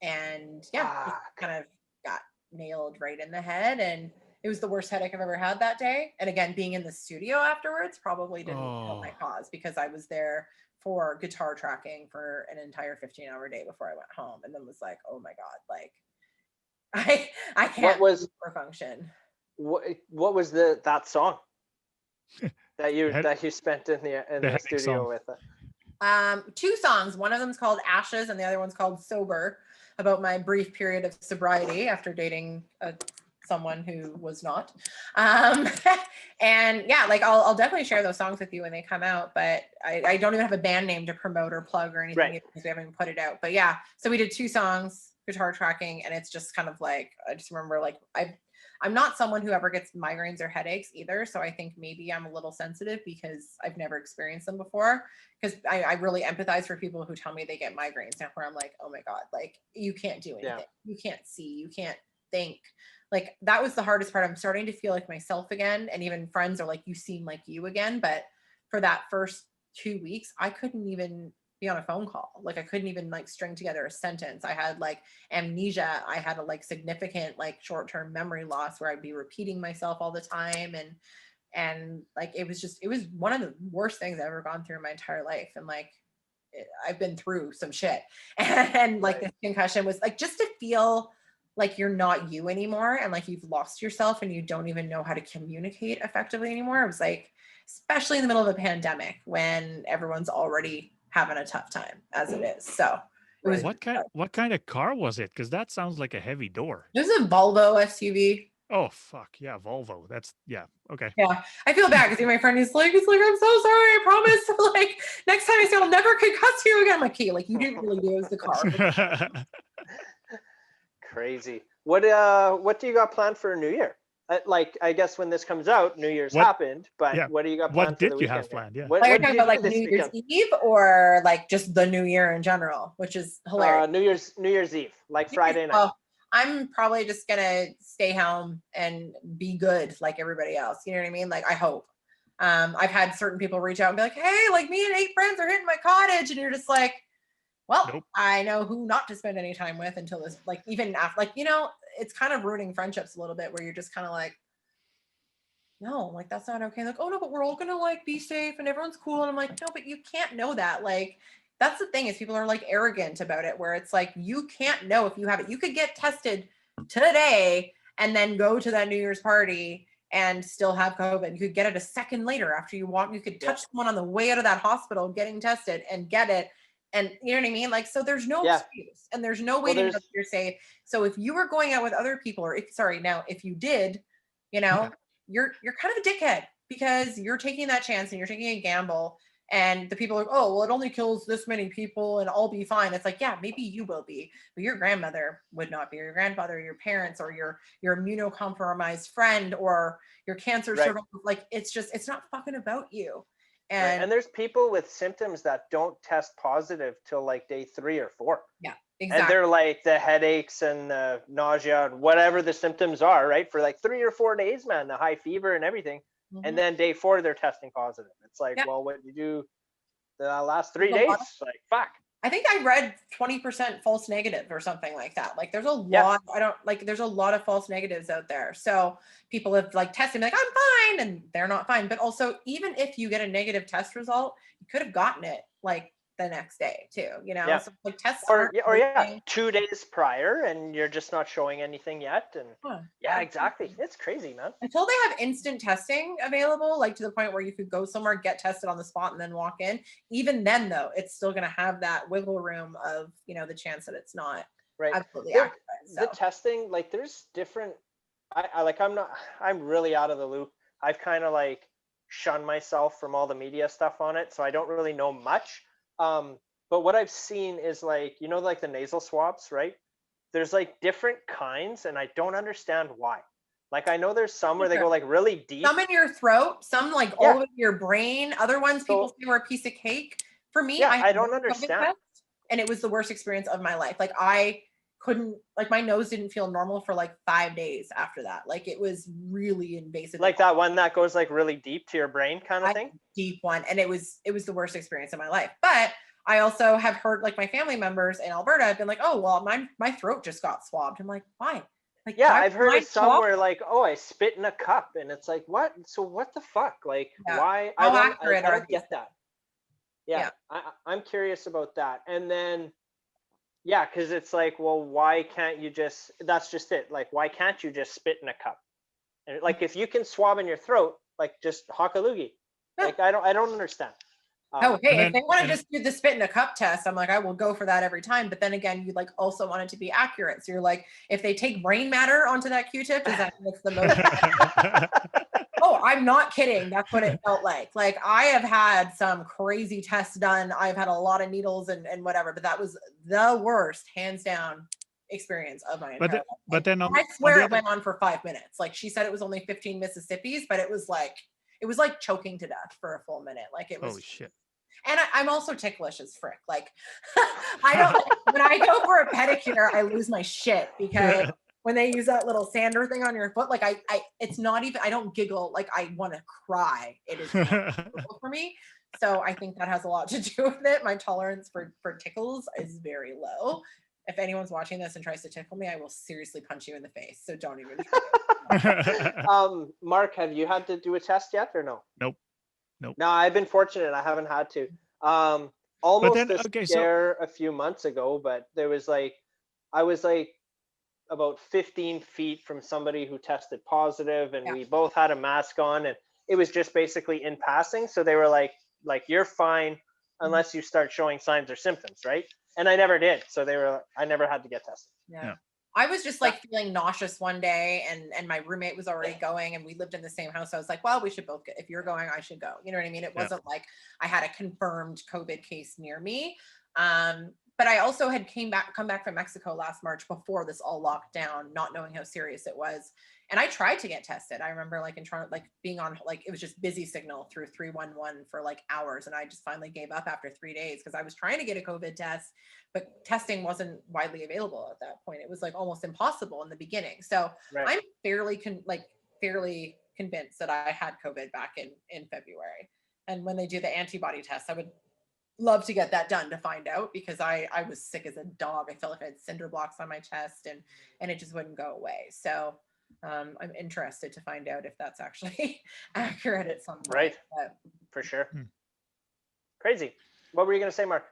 and yeah, kind of got nailed right in the head, and it was the worst headache I've ever had that day. And again, being in the studio afterwards probably didn't help my cause, because I was there for guitar tracking for an entire 15-hour day before I went home, and then was like, oh my God, like I can't function. What was that song that you spent in the studio with it? 2 songs. One of them's called Ashes and the other one's called Sober, about my brief period of sobriety after dating someone who was not. And yeah, like I'll definitely share those songs with you when they come out, but I don't even have a band name to promote or plug or anything, because we haven't even put it out. But yeah, so we did 2 songs, guitar tracking, and it's just kind of like, I just remember like I'm not someone who ever gets migraines or headaches either. So I think maybe I'm a little sensitive because I've never experienced them before. Because I really empathize for people who tell me they get migraines now, where I'm like, oh my God, like you can't do anything. You can't see, you can't think. Like that was the hardest part. I'm starting to feel like myself again. And even friends are like, you seem like you again. But for that first 2 weeks, I couldn't even be on a phone call. Like I couldn't even like string together a sentence. I had like amnesia. I had a like significant like short-term memory loss where I'd be repeating myself all the time. And like, it was one of the worst things I've ever gone through in my entire life. And like, I've been through some shit. And like this concussion was like, just to feel like you're not you anymore. And like, you've lost yourself and you don't even know how to communicate effectively anymore. It was like, especially in the middle of a pandemic when everyone's already having a tough time as it is. So it was what kind of car was it? Because that sounds like a heavy door. It was a Volvo SUV. Oh fuck yeah, Volvo. That's okay. Yeah, I feel bad because my friend is like, I'm so sorry. I promise. Like next time I say I'll never concuss you again. I'm like, okay, like you didn't really do it was the car. Crazy. What do you got planned for New Year? Like I guess when this comes out, New Year's happened, but what do you got planned what for did the you weekend? have planned? Yeah. Like, are you talking about like New Year's Eve or like just the New Year in general, which is hilarious. New Year's Eve, like Friday night. Well, I'm probably just gonna stay home and be good like everybody else. You know what I mean? Like I hope. I've had certain people reach out and be like, hey, like me and 8 friends are hitting my cottage, and you're just like, well, nope. I know who not to spend any time with until this, like even after, like, you know, it's kind of ruining friendships a little bit where you're just kind of like, no, like that's not okay. Like, oh no, but we're all gonna like be safe and everyone's cool. And I'm like, no, but you can't know that. Like, that's the thing is people are like arrogant about it, where it's like, you can't know if you have it. You could get tested today and then go to that New Year's party and still have COVID. You could get it a second later after you walk. You could touch someone on the way out of that hospital getting tested and get it. And you know what I mean? Like, so there's no excuse and there's no way to know if you're safe. So if you were going out with other people, or if you did, you know, you're kind of a dickhead because you're taking that chance and you're taking a gamble. And the people are like, oh, well, it only kills this many people and I'll be fine. It's like, yeah, maybe you will be, but your grandmother would not be, or your grandfather, or your parents, or your immunocompromised friend, or your cancer survivor. Like, it's not fucking about you. And there's people with symptoms that don't test positive till like day 3 or 4. Yeah, exactly. And they're like the headaches and the nausea and whatever the symptoms are, right? For like 3 or 4 days, man, the high fever and everything. Mm-hmm. And then day 4, they're testing positive. It's like, well, what you do the last 3 days? Like, fuck. I think I read 20% false negative or something like that. Like there's a lot, there's a lot of false negatives out there. So people have like tested like, I'm fine, and they're not fine. But also, even if you get a negative test result, you could have gotten it like the next day too, you know? So like tests or 2 days prior and you're just not showing anything yet. And exactly. It's crazy, man. Until they have instant testing available, like to the point where you could go somewhere, get tested on the spot and then walk in. Even then though, it's still going to have that wiggle room of, you know, the chance that it's not absolutely accurate. So. The testing, like there's different, I'm really out of the loop. I've kind of like shunned myself from all the media stuff on it. So I don't really know much. But what I've seen is like, you know, like the nasal swabs, right? There's like different kinds and I don't understand why. Like, I know there's some where they go like really deep. Some in your throat, some like all over your brain. Other ones people say were a piece of cake. For me, I don't understand. And it was the worst experience of my life. Like I couldn't, like my nose didn't feel normal for like 5 days after that. Like it was really invasive. Like that one that goes like really deep to your brain kind of thing? Deep one. And it was the worst experience of my life. But I also have heard like my family members in Alberta have been like, oh, well, my throat just got swabbed. I'm like, why? Like, I've heard it somewhere like, oh, I spit in a cup. And it's like, what? So what the fuck? Like, why? I don't get that. Yeah. I'm curious about that. And then, because it's like, well, why can't you just, that's just it. Like, why can't you just spit in a cup? And like, if you can swab in your throat, like just hock a loogie. Like, I don't understand. If they want to just do the spit in a cup test, I'm like, I will go for that every time. But then again, you like also want it to be accurate. So you're like, if they take brain matter onto that Q-tip, does that make the most? Oh, I'm not kidding. That's what it felt like. Like I have had some crazy tests done. I've had a lot of needles and whatever, but that was the worst, hands down. experience of my entire But life. but then And I on swear the it other, went on for 5 minutes. Like she said, it was only 15 Mississippis, but it was like choking to death for a full minute. Like it was. holy shit. And I'm also ticklish as frick. Like I don't like when I go for a pedicure, I lose my shit because when they use that little sander thing on your foot, like I it's not even, I don't giggle, like I want to cry. It is not comfortable for me. So I think that has a lot to do with it. My tolerance for tickles is very low. If anyone's watching this and tries to tickle me, I will seriously punch you in the face. So don't even try. Mark, have you had to do a test yet or no? Nope. No, I've been fortunate. I haven't had to. But Almost then, a okay, so scare a few months ago, but there was like, I was like about 15 feet from somebody who tested positive, and Yeah. we both had a mask on, and it was just basically in passing. So they were like you're fine unless you start showing signs or symptoms, right? And I never did. So I never had to get tested. Yeah. I was just like feeling nauseous one day, and my roommate was already going, and we lived in the same house. I was like, well, we should both get, if you're going, I should go. You know what I mean? It wasn't like I had a confirmed COVID case near me. But I also had come back from Mexico last March before this all locked down, not knowing how serious it was. And I tried to get tested. I remember like in Toronto, like being on, like, it was just busy signal through 311 for like hours. And I just finally gave up after 3 days because I was trying to get a COVID test, but testing wasn't widely available at that point. It was like almost impossible in the beginning. So I'm fairly convinced that I had COVID back in February. And when they do the antibody test, I would love to get that done to find out, because I was sick as a dog. I felt like I had cinder blocks on my chest, and it just wouldn't go away. So I'm interested to find out if that's actually accurate at some point. Right. But, for sure. Crazy. What were you going to say, Mark?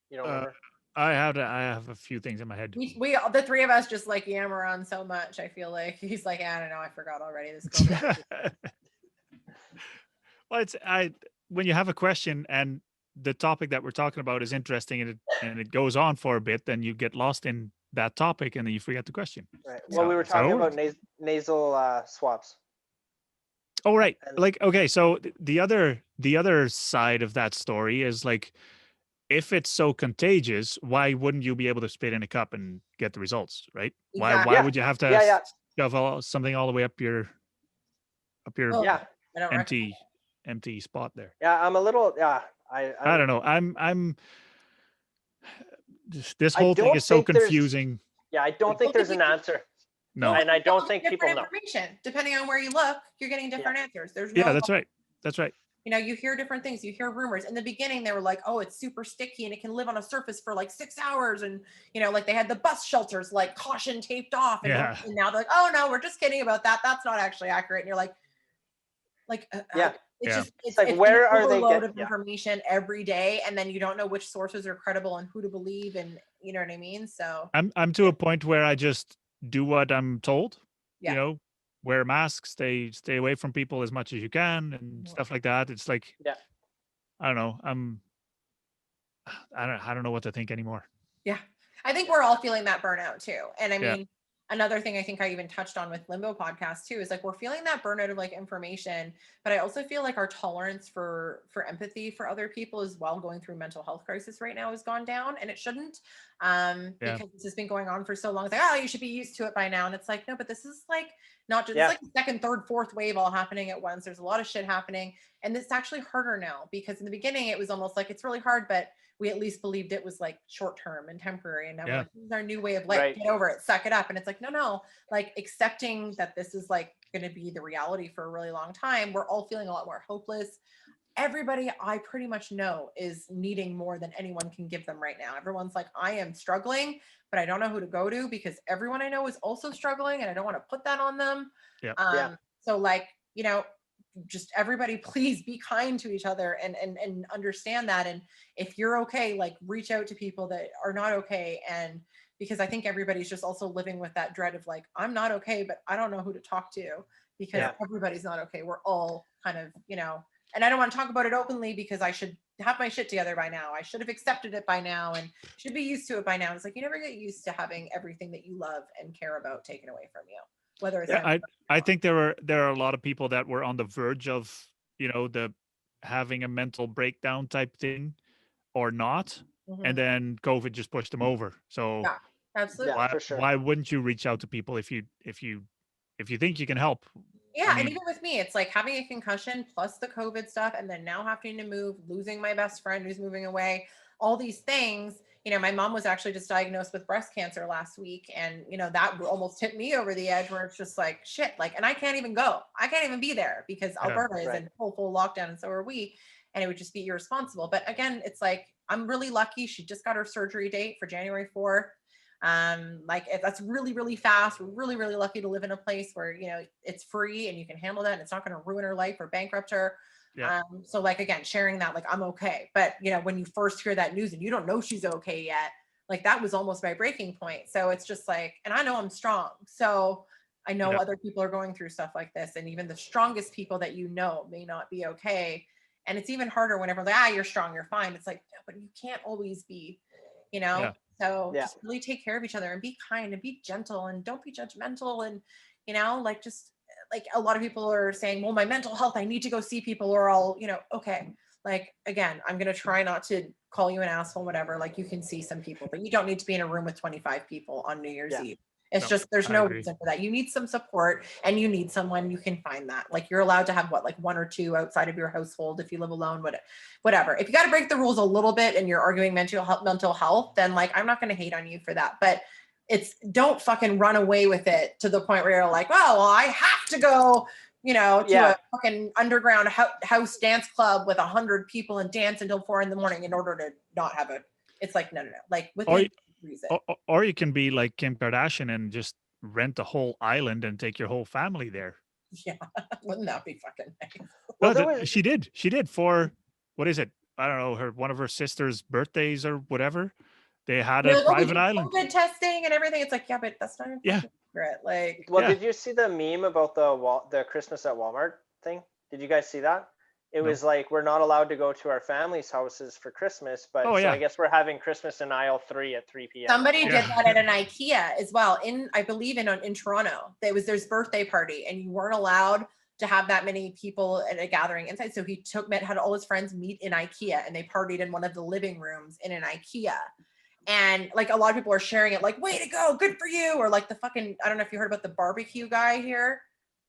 You don't remember? I have a few things in my head. we the three of us just like yammer on so much. I feel like he's like, I don't know, I forgot already. This girl. Well, when you have a question and the topic that we're talking about is interesting, and it goes on for a bit, then you get lost in that topic and then you forget the question. Right. Well, we were talking about nasal swabs. Oh, right. Like, okay, so the other side of that story is like, if it's so contagious, why wouldn't you be able to spit in a cup and get the results, right? Exactly. Why would you have to shove something all the way up your empty spot there? Yeah, I'm a little I don't know. I'm this whole thing is so confusing. Yeah, I don't think there's an answer. No. And I don't think people know. Information. Depending on where you look, you're getting different answers. There's no. Yeah, that's right. That's right. You know, you hear different things. You hear rumors. In the beginning, they were like, oh, it's super sticky and it can live on a surface for like 6 hours. And, you know, like they had the bus shelters, like caution taped off. And, and now they're like, oh, no, we're just kidding about that. That's not actually accurate. And you're like, it's like, where are they getting information every day? And then you don't know which sources are credible and who to believe. And you know what I mean? So I'm to a point where I just do what I'm told, you know, wear masks, stay away from people as much as you can and stuff like that. It's like, I don't know. I don't know what to think anymore. Yeah. I think we're all feeling that burnout too. And I mean, another thing I think I even touched on with Limbo podcast too, is like, we're feeling that burnout of like information, but I also feel like our tolerance for empathy for other people as well, going through mental health crisis right now, has gone down, and it shouldn't, because this has been going on for so long. It's like, oh, you should be used to it by now. And it's like, no, but this is like not just like second, third, fourth wave all happening at once. There's a lot of shit happening. And it's actually harder now, because in the beginning it was almost like, it's really hard, but we at least believed it was like short term and temporary. And now we're like, this is our new way of life. Get over it, suck it up. And it's like, no, like accepting that this is like going to be the reality for a really long time. We're all feeling a lot more hopeless. Everybody I pretty much know is needing more than anyone can give them right now. Everyone's like, I am struggling, but I don't know who to go to, because everyone I know is also struggling, and I don't want to put that on them. So like, you know, just everybody, please be kind to each other and understand that. And if you're okay, like reach out to people that are not okay. And because I think everybody's just also living with that dread of like, I'm not okay, but I don't know who to talk to, because everybody's not okay. We're all kind of, you know, and I don't want to talk about it openly because I should have my shit together by now. I should have accepted it by now and should be used to it by now. It's like, you never get used to having everything that you love and care about taken away from you. Whether it's I think there are a lot of people that were on the verge of, you know, the having a mental breakdown type thing or not. and then COVID just pushed them over. So Yeah, absolutely. Yeah, for sure. why wouldn't you reach out to people if you think you can help? Yeah, I and mean, even with me, it's like having a concussion plus the COVID stuff, and then now having to move, losing my best friend who's moving away, all these things. My mom was actually just diagnosed with breast cancer last week, and that almost tipped me over the edge where it's just like shit, like, and I can't even go, I can't even be there because Yeah. Alberta is Right. in full lockdown, and so are we, and it would just be irresponsible. But again, it's like I'm really lucky. She just got her surgery date for January 4th. Like that's really fast. We're really lucky to live in a place where it's free and you can handle that and it's not going to ruin her life or bankrupt her. Yeah. So like, again, sharing that, like, I'm okay. But when you first hear that news and you don't know she's okay yet, like that was almost my breaking point. So it's just like, and I know I'm strong, so I know Yeah. other people are going through stuff like this, and even the strongest people that may not be okay. And it's even harder whenever like, you're strong, you're fine. It's like, no, but you can't always be, Yeah. so Yeah. just really take care of each other and be kind and be gentle and don't be judgmental. And, like, just like a lot of people are saying, well, my mental health, I need to go see people, or I'll, okay. Like, again, I'm going to try not to call you an asshole, whatever. Like, you can see some people, but you don't need to be in a room with 25 people on New Year's Yeah. Eve. It's No, just, there's I no agree. reason for that. You need some support, and you need someone you can find that. Like, you're allowed to have like one or two outside of your household if you live alone, whatever. If you got to break the rules a little bit and you're arguing mental health, then like, I'm not going to hate on you for that. But don't fucking run away with it to the point where you're like, well, I have to go, to a fucking underground house dance club with 100 people and dance until 4 a.m. in order to not have it. It's like, no. Like, within reason. Or you can be like Kim Kardashian and just rent a whole island and take your whole family there. Yeah. Wouldn't that be fucking nice? Well, No, she did for, what is it? I don't know, one of her sister's birthdays or whatever. They had a Like, private island. COVID testing and everything. It's like, yeah, but that's not even Yeah. secret. Like, Well, Yeah. did you see the meme about the Christmas at Walmart thing? Did you guys see that? It No. was like, we're not allowed to go to our family's houses for Christmas, but Oh, so yeah. I guess we're having Christmas in aisle 3 at 3 p.m. somebody did Yeah. that at an IKEA as well. I believe in Toronto. There's birthday party, and you weren't allowed to have that many people at a gathering inside. So he had all his friends meet in IKEA, and they partied in one of the living rooms in an IKEA. And like, a lot of people are sharing it, like, way to go, good for you. Or like the fucking, I don't know if you heard about the barbecue guy here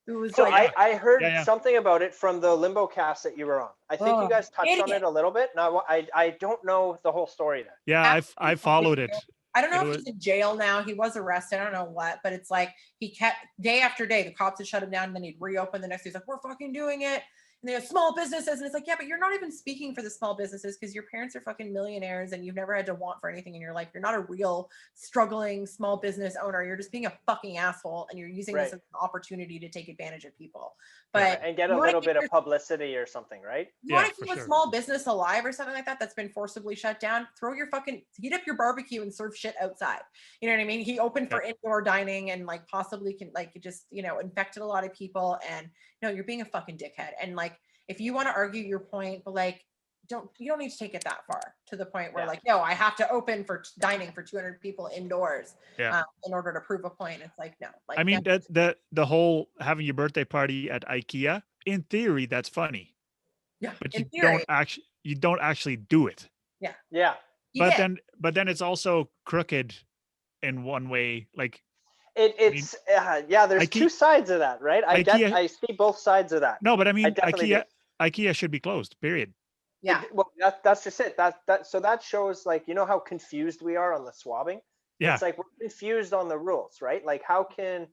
who was So like, I heard Yeah. something about it from the Limbo cast that you were on. I think you guys touched on idiot. it a little bit. Now I don't know the whole story there. Yeah, I followed it. I don't know It if was- he's in jail now. He was arrested. I don't know what, but it's like he kept day after day. The cops had shut him down, and then he'd reopen the next day. He's like, "We're fucking doing it." And they have small businesses, and it's like, yeah, but you're not even speaking for the small businesses because your parents are fucking millionaires, and you've never had to want for anything in your life. You're not a real struggling small business owner. You're just being a fucking asshole, and you're using this as an opportunity to take advantage of people. But And get a little bit of publicity or something, right? you want Yeah, to for keep a sure. small business alive or something like that that's been forcibly shut down, throw your fucking, heat up your barbecue and serve shit outside. You know what I mean? He opened for indoor dining and like possibly can like just, infected a lot of people. And no, you're being a fucking dickhead. And like, if you want to argue your point, but like, you don't need to take it that far to the point where like, no, I have to open for dining for 200 people indoors in order to prove a point. It's like, no. Like, I mean, the whole having your birthday party at IKEA, in theory, that's funny. Yeah, But in you theory. don't actually do it. Yeah. Yeah. But then it's also crooked in one way. Like, There's two sides of that, right? I see both sides of that. No, but I mean, definitely IKEA should be closed, period. Yeah. Well, that's just it. So that shows, like, how confused we are on the swabbing. Yeah. It's like we're confused on the rules, right? Like, how can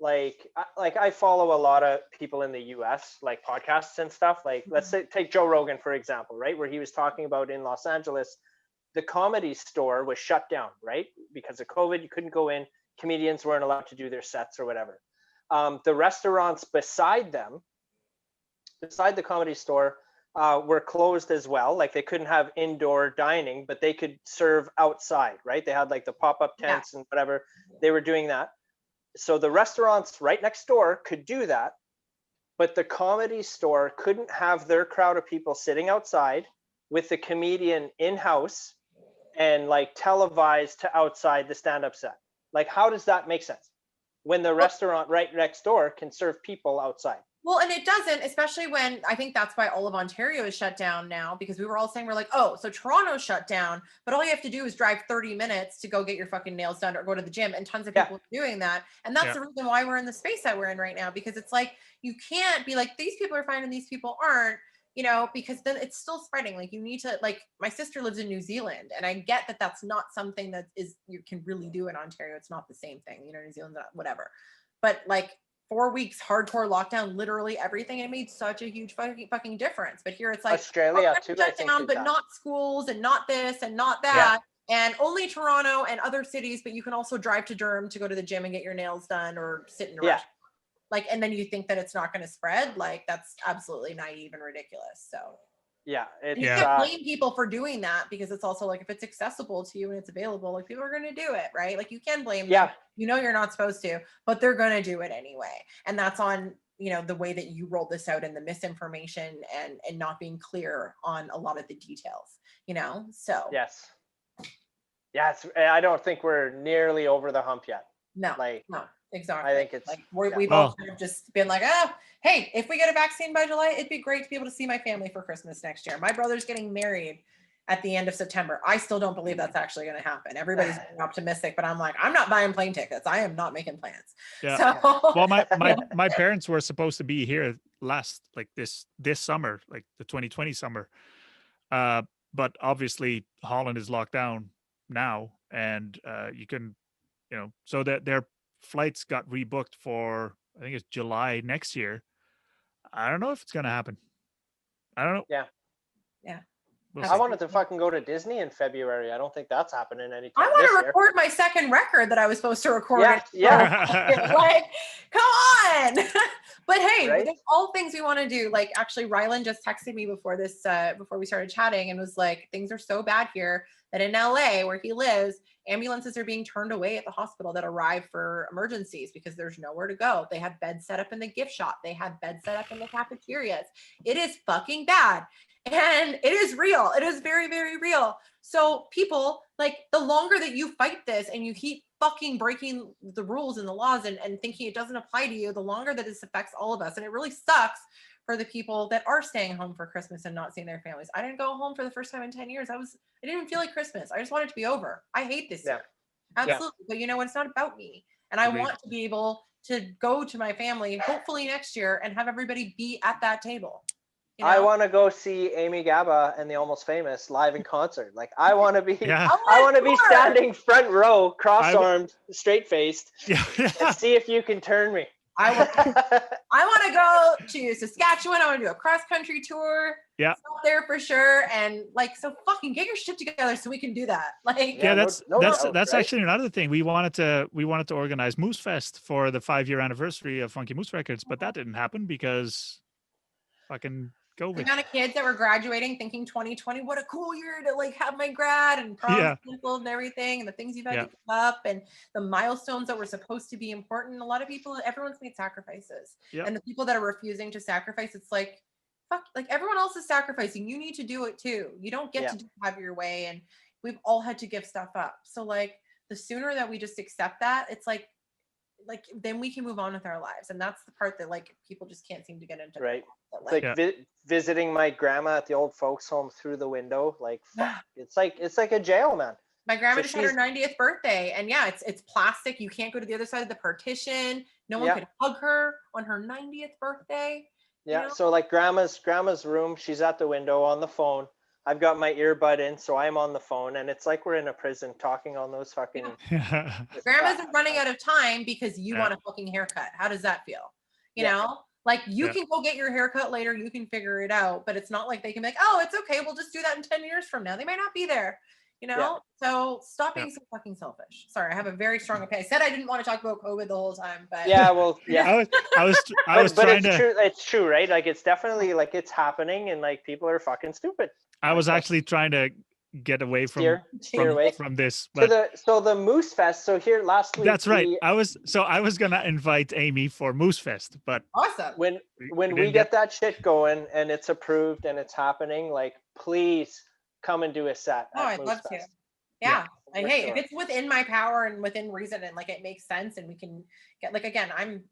like I follow a lot of people in the US, like podcasts and stuff. Like, let's say take Joe Rogan, for example, right? Where he was talking about in Los Angeles, the Comedy Store was shut down, right? Because of COVID, you couldn't go in. Comedians weren't allowed to do their sets or whatever. The restaurants beside the Comedy Store, were closed as well. Like, they couldn't have indoor dining, but they could serve outside, right? They had like the pop-up tents and whatever. They were doing that. So the restaurants right next door could do that, but the Comedy Store couldn't have their crowd of people sitting outside with the comedian in-house and like televised to outside the stand-up set. Like, how does that make sense when the restaurant right next door can serve people outside? Well, and it doesn't, especially when I think that's why all of Ontario is shut down now, because we were all saying, we're like, oh, so Toronto's shut down, but all you have to do is drive 30 minutes to go get your fucking nails done or go to the gym. And tons of Yeah. people are doing that. And that's Yeah. the reason why we're in the space that we're in right now, because it's like, you can't be like, these people are fine and these people aren't, you know, because then it's still spreading. Like you need to, like, my sister lives in New Zealand, and I get that that's not something that is, you can really do in Ontario. It's not the same thing, you know, New Zealand's not, whatever. But like, 4 weeks hardcore lockdown, literally everything. And it made such a huge fucking difference. But here it's like Australia too, I shut think, down, did but that. not schools and not this and not that. And only Toronto and other cities, but you can also drive to Durham to go to the gym and get your nails done or sit in a restaurant. Like, and then you think that it's not going to spread. Like, that's absolutely naive and ridiculous. So Yeah, and it's you can't blame people for doing that, because it's also like, if it's accessible to you and it's available, like people are going to do it, right? Like you can blame them. You know, you're not supposed to, but they're going to do it anyway. And that's on, you know, the way that you rolled this out and the misinformation and not being clear on a lot of the details, you know? So yes. I don't think we're nearly over the hump yet. No, like no, exactly. I think it's like we've all kind of just been like, oh, hey, if we get a vaccine by July, it'd be great to be able to see my family for Christmas next year. My brother's getting married at the end of September. I still don't believe that's actually going to happen. Everybody's being optimistic, but I'm like, I'm not buying plane tickets. I am not making plans. Yeah. So, well, my parents were supposed to be here this summer, like the 2020 summer. But obviously Holland is locked down now, and you can, you know, so that their flights got rebooked for, I think it's July next year. I don't know if it's gonna happen. I don't know. Yeah. We'll I wanted to fucking go to Disney in February. I don't think that's happening anytime I want this to record my second record that I was supposed to record. Yeah. Like, come on. But hey, Right? there's all things we want to do. Like, actually, Rylan just texted me before this, before we started chatting, and was like, things are so bad here that in LA, where he lives, ambulances are being turned away at the hospital that arrive for emergencies because there's nowhere to go. They have beds set up in the gift shop. They have beds set up in the cafeterias. It is fucking bad. And it is real. It is very, very real. So people, like, the longer that you fight this and you keep fucking breaking the rules and the laws and thinking it doesn't apply to you, the longer that this affects all of us. And it really sucks for the people that are staying home for Christmas and not seeing their families. I didn't go home for the first time in 10 years. I didn't even feel like Christmas. I just wanted it to be over. I hate this year. Absolutely. But you know, it's not about me. And I want to be able to go to my family, hopefully next year, and have everybody be at that table. You know? I want to go see Amy Gabba and the Almost Famous live in concert. Like, I want to be, Yeah. I want to be standing front row, cross-armed, straight-faced, and see if you can turn me. I want to go to Saskatchewan. I want to do a cross-country tour. Yeah, up there for sure. And like, so fucking get your shit together so we can do that. Like, yeah, that's actually another thing. We wanted to organize Moose Fest for the 5-year anniversary of Funky Moose Records, but that didn't happen because fucking COVID. The amount of kids that were graduating thinking 2020, what a cool year to like have my grad and prom canceled and everything, and the things you've had to give up and the milestones that were supposed to be important. A lot of people, everyone's made sacrifices. And the people that are refusing to sacrifice, it's like, fuck, like everyone else is sacrificing. You need to do it too. You don't get to have your way. And we've all had to give stuff up. So like the sooner that we just accept that, it's like then we can move on with our lives. And that's the part that like people just can't seem to get into. Right. Like visiting my grandma at the old folks home through the window. Like, fuck, it's like a jail, man. My grandma just had her 90th birthday, and it's plastic. You can't go to the other side of the partition. No one could hug her on her 90th birthday. Yeah. You know? So like grandma's room, she's at the window on the phone. I've got my earbud in, so I'm on the phone, and it's like we're in a prison talking on those fucking. Grandma's running out of time because you want a fucking haircut. How does that feel? You know, like you can go get your haircut later. You can figure it out, but it's not like they can be like, oh, it's okay. We'll just do that in 10 years from now. They might not be there. You know, so stop being so fucking selfish. Sorry, I have a very strong opinion. I said I didn't want to talk about COVID the whole time, but I was but trying to. True, it's true, right? Like it's definitely like it's happening, and like people are fucking stupid. I was actually trying to get away from this. But so the Moose Fest. So here last week. That's right. I was gonna invite Amy for Moose Fest, but awesome. When we get that shit going and it's approved and it's happening, like please come and do a set. Oh, I'd love to. Yeah. Like, hey, if it's within my power and within reason and like it makes sense and we can get like again, I'm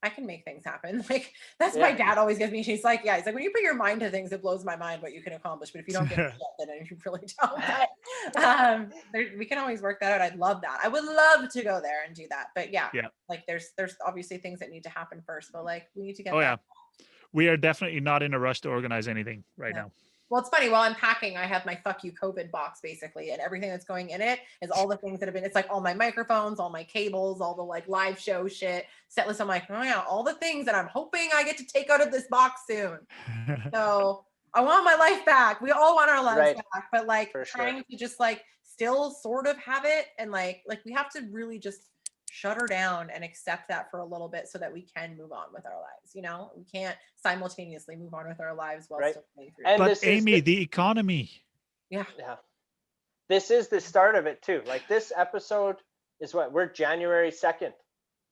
I can make things happen. Like that's my Yeah. dad always gives me. He's like, when you put your mind to things, it blows my mind what you can accomplish. But if you don't give a shit, then you really don't. But we can always work that out. I'd love that. I would love to go there and do that. But yeah, Yeah. like there's obviously things that need to happen first. But like we need to get. Oh, that. yeah. We are definitely not in a rush to organize anything right Yeah. now. Well, it's funny. While I'm packing, I have my "fuck you" COVID box basically, and everything that's going in it is all the things that have been. It's like all my microphones, all my cables, all the like live show shit, set list. I'm like, oh yeah, all the things that I'm hoping I get to take out of this box soon. So I want my life back. We all want our lives back, but like For trying to just like still sort of have it, and like we have to really just shut her down and accept that for a little bit so that we can move on with our lives. You know, we can't simultaneously move on with our lives while still going through. And But this is Amy, the economy. Yeah. This is the start of it too. Like this episode is what we're January 2nd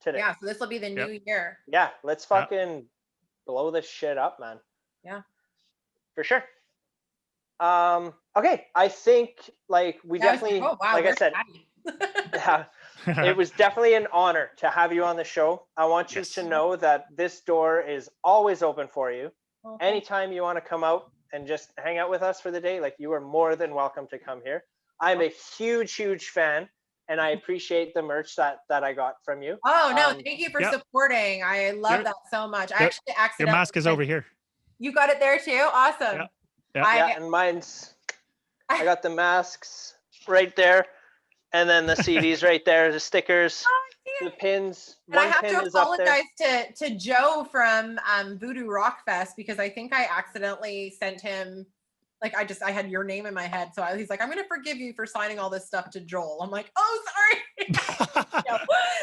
today. Yeah. So this will be the new year. Yeah. Let's fucking blow this shit up, man. Yeah. For sure. Okay. I think like we definitely, like I said, yeah, it was definitely an honor to have you on the show. I want you to know that this door is always open for you. Okay. Anytime you want to come out and just hang out with us for the day, like you are more than welcome to come here. I'm a huge fan, and I appreciate the merch that I got from you. Oh no, thank you for supporting. I love that so much. I actually accidentally. Your mask is over here. You got it there too? Awesome. Yeah, and mine's, I got the masks right there. And then the CDs right there, the stickers, the pins. And I have to apologize to Joe from Voodoo Rock Fest because I think I accidentally sent him, like I had your name in my head. So he's like, I'm going to forgive you for signing all this stuff to Joel. I'm like, oh, sorry.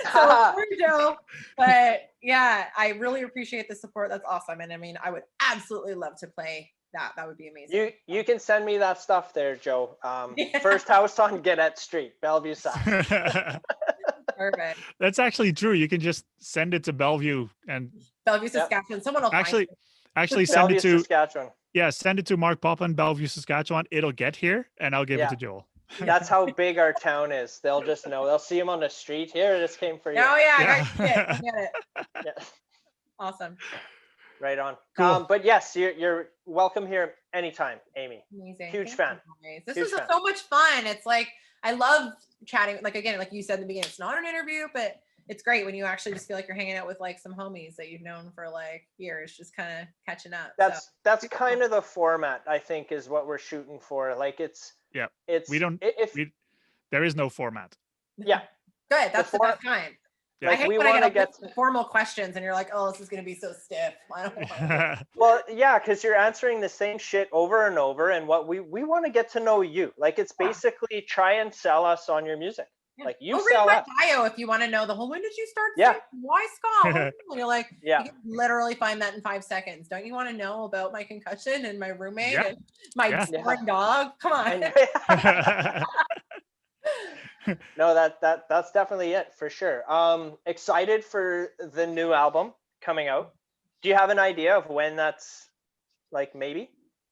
So sorry, Joe. But yeah, I really appreciate the support. That's awesome. And I mean, I would absolutely love to play that would be amazing. You can send me that stuff there, Joe. First house on Gannett Street, Bellevue South. Perfect. That's actually true. You can just send it to Bellevue and Bellevue, Saskatchewan. Someone will actually send Bellevue, it to Saskatchewan. Yeah, send it to Mark Poppin, Bellevue, Saskatchewan. It'll get here, and I'll give it to Joel. That's how big our town is. They'll just know. They'll see him on the street. Here, this came for you. Oh yeah, I get it. Yeah. Awesome. Right on. Cool. But yes, you're welcome here anytime, Amy. Amazing. Huge fan. This is so much fun. It's like I love chatting. Like again, like you said in the beginning, it's not an interview, but it's great when you actually just feel like you're hanging out with like some homies that you've known for like years, just kind of catching up. That's kind of the format I think is what we're shooting for. Like it's there is no format. Yeah. Good. That's the best kind. Like I hate we when I want to get formal questions and you're like, oh, this is going to be so stiff. I don't want Well, yeah, because you're answering the same shit over and over. And what we want to get to know you. Like it's basically try and sell us on your music. Yeah. Like you sell read my bio if you want to know the whole, when did you start singing? Why ska? And you're like, you can literally find that in 5 seconds. Don't you want to know about my concussion and my roommate and my boring dog? Come on. No, that's definitely it for sure. Excited for the new album coming out. Do you have an idea of when that's like maybe?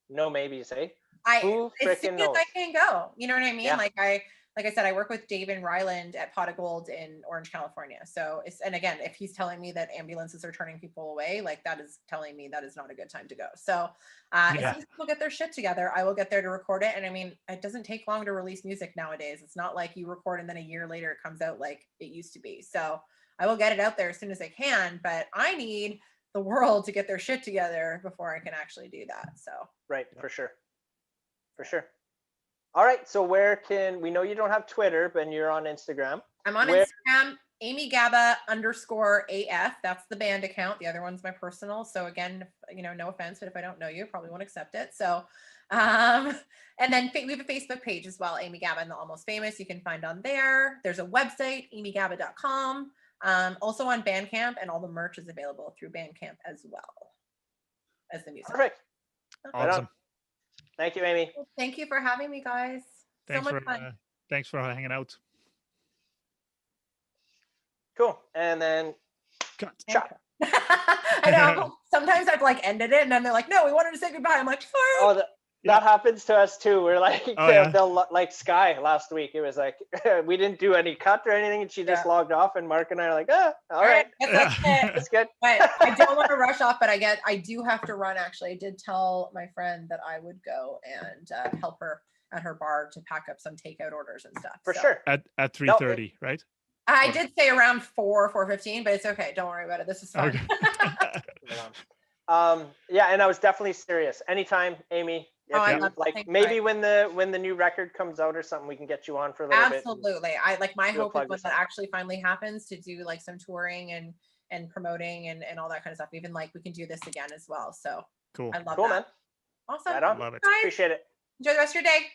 No maybes, eh? As soon as I can go. You know what I mean? Yeah. Like I said, I work with Dave and Ryland at Pot of Gold in Orange, California. So and again, if he's telling me that ambulances are turning people away, like that is telling me that is not a good time to go. So as soon as people get their shit together, I will get there to record it. And I mean, it doesn't take long to release music nowadays. It's not like you record and then a year later it comes out like it used to be. So I will get it out there as soon as I can, but I need the world to get their shit together before I can actually do that. So right, for sure. For sure. All right, so where can we know you don't have Twitter, but you're on Instagram? I'm on Instagram, Amy Gabba _AF. That's the band account. The other one's my personal. So again, no offense, but if I don't know you, probably won't accept it. So, and then we have a Facebook page as well, Amy Gabba and the Almost Famous. You can find on there. There's a website, amygabba.com. Also on Bandcamp, and all the merch is available through Bandcamp as well as the music. Perfect. Awesome. Thank you, Amy. Thank you for having me, guys. So much fun. Thanks for hanging out. Cool. And then cut. I know. Sometimes I've like ended it and then they're like, no, we wanted to say goodbye. I'm like, sorry. That happens to us too. We're like, Oh, yeah. they'll like Sky last week. It was like, we didn't do any cut or anything. And she just logged off and Mark and I are like, all right. Guess that's it. That's good. But I don't want to rush off, but I do have to run. Actually, I did tell my friend that I would go and help her at her bar to pack up some takeout orders and stuff. For So sure. At 3:30, right? I did say around 4:15, but it's okay. Don't worry about it. This is fun. Okay. Yeah, and I was definitely serious. Anytime, Amy. Oh, I If love you, like thanks, maybe when the new record comes out or something, we can get you on for a little bit. Absolutely. I like my do a hope is plug when this that out. actually finally happens to do like some touring and promoting and all that kind of stuff. Even like we can do this again as well. So Cool. I love Cool, that. man. Awesome. Right on. Love it. Guys, Appreciate it. enjoy the rest of your day.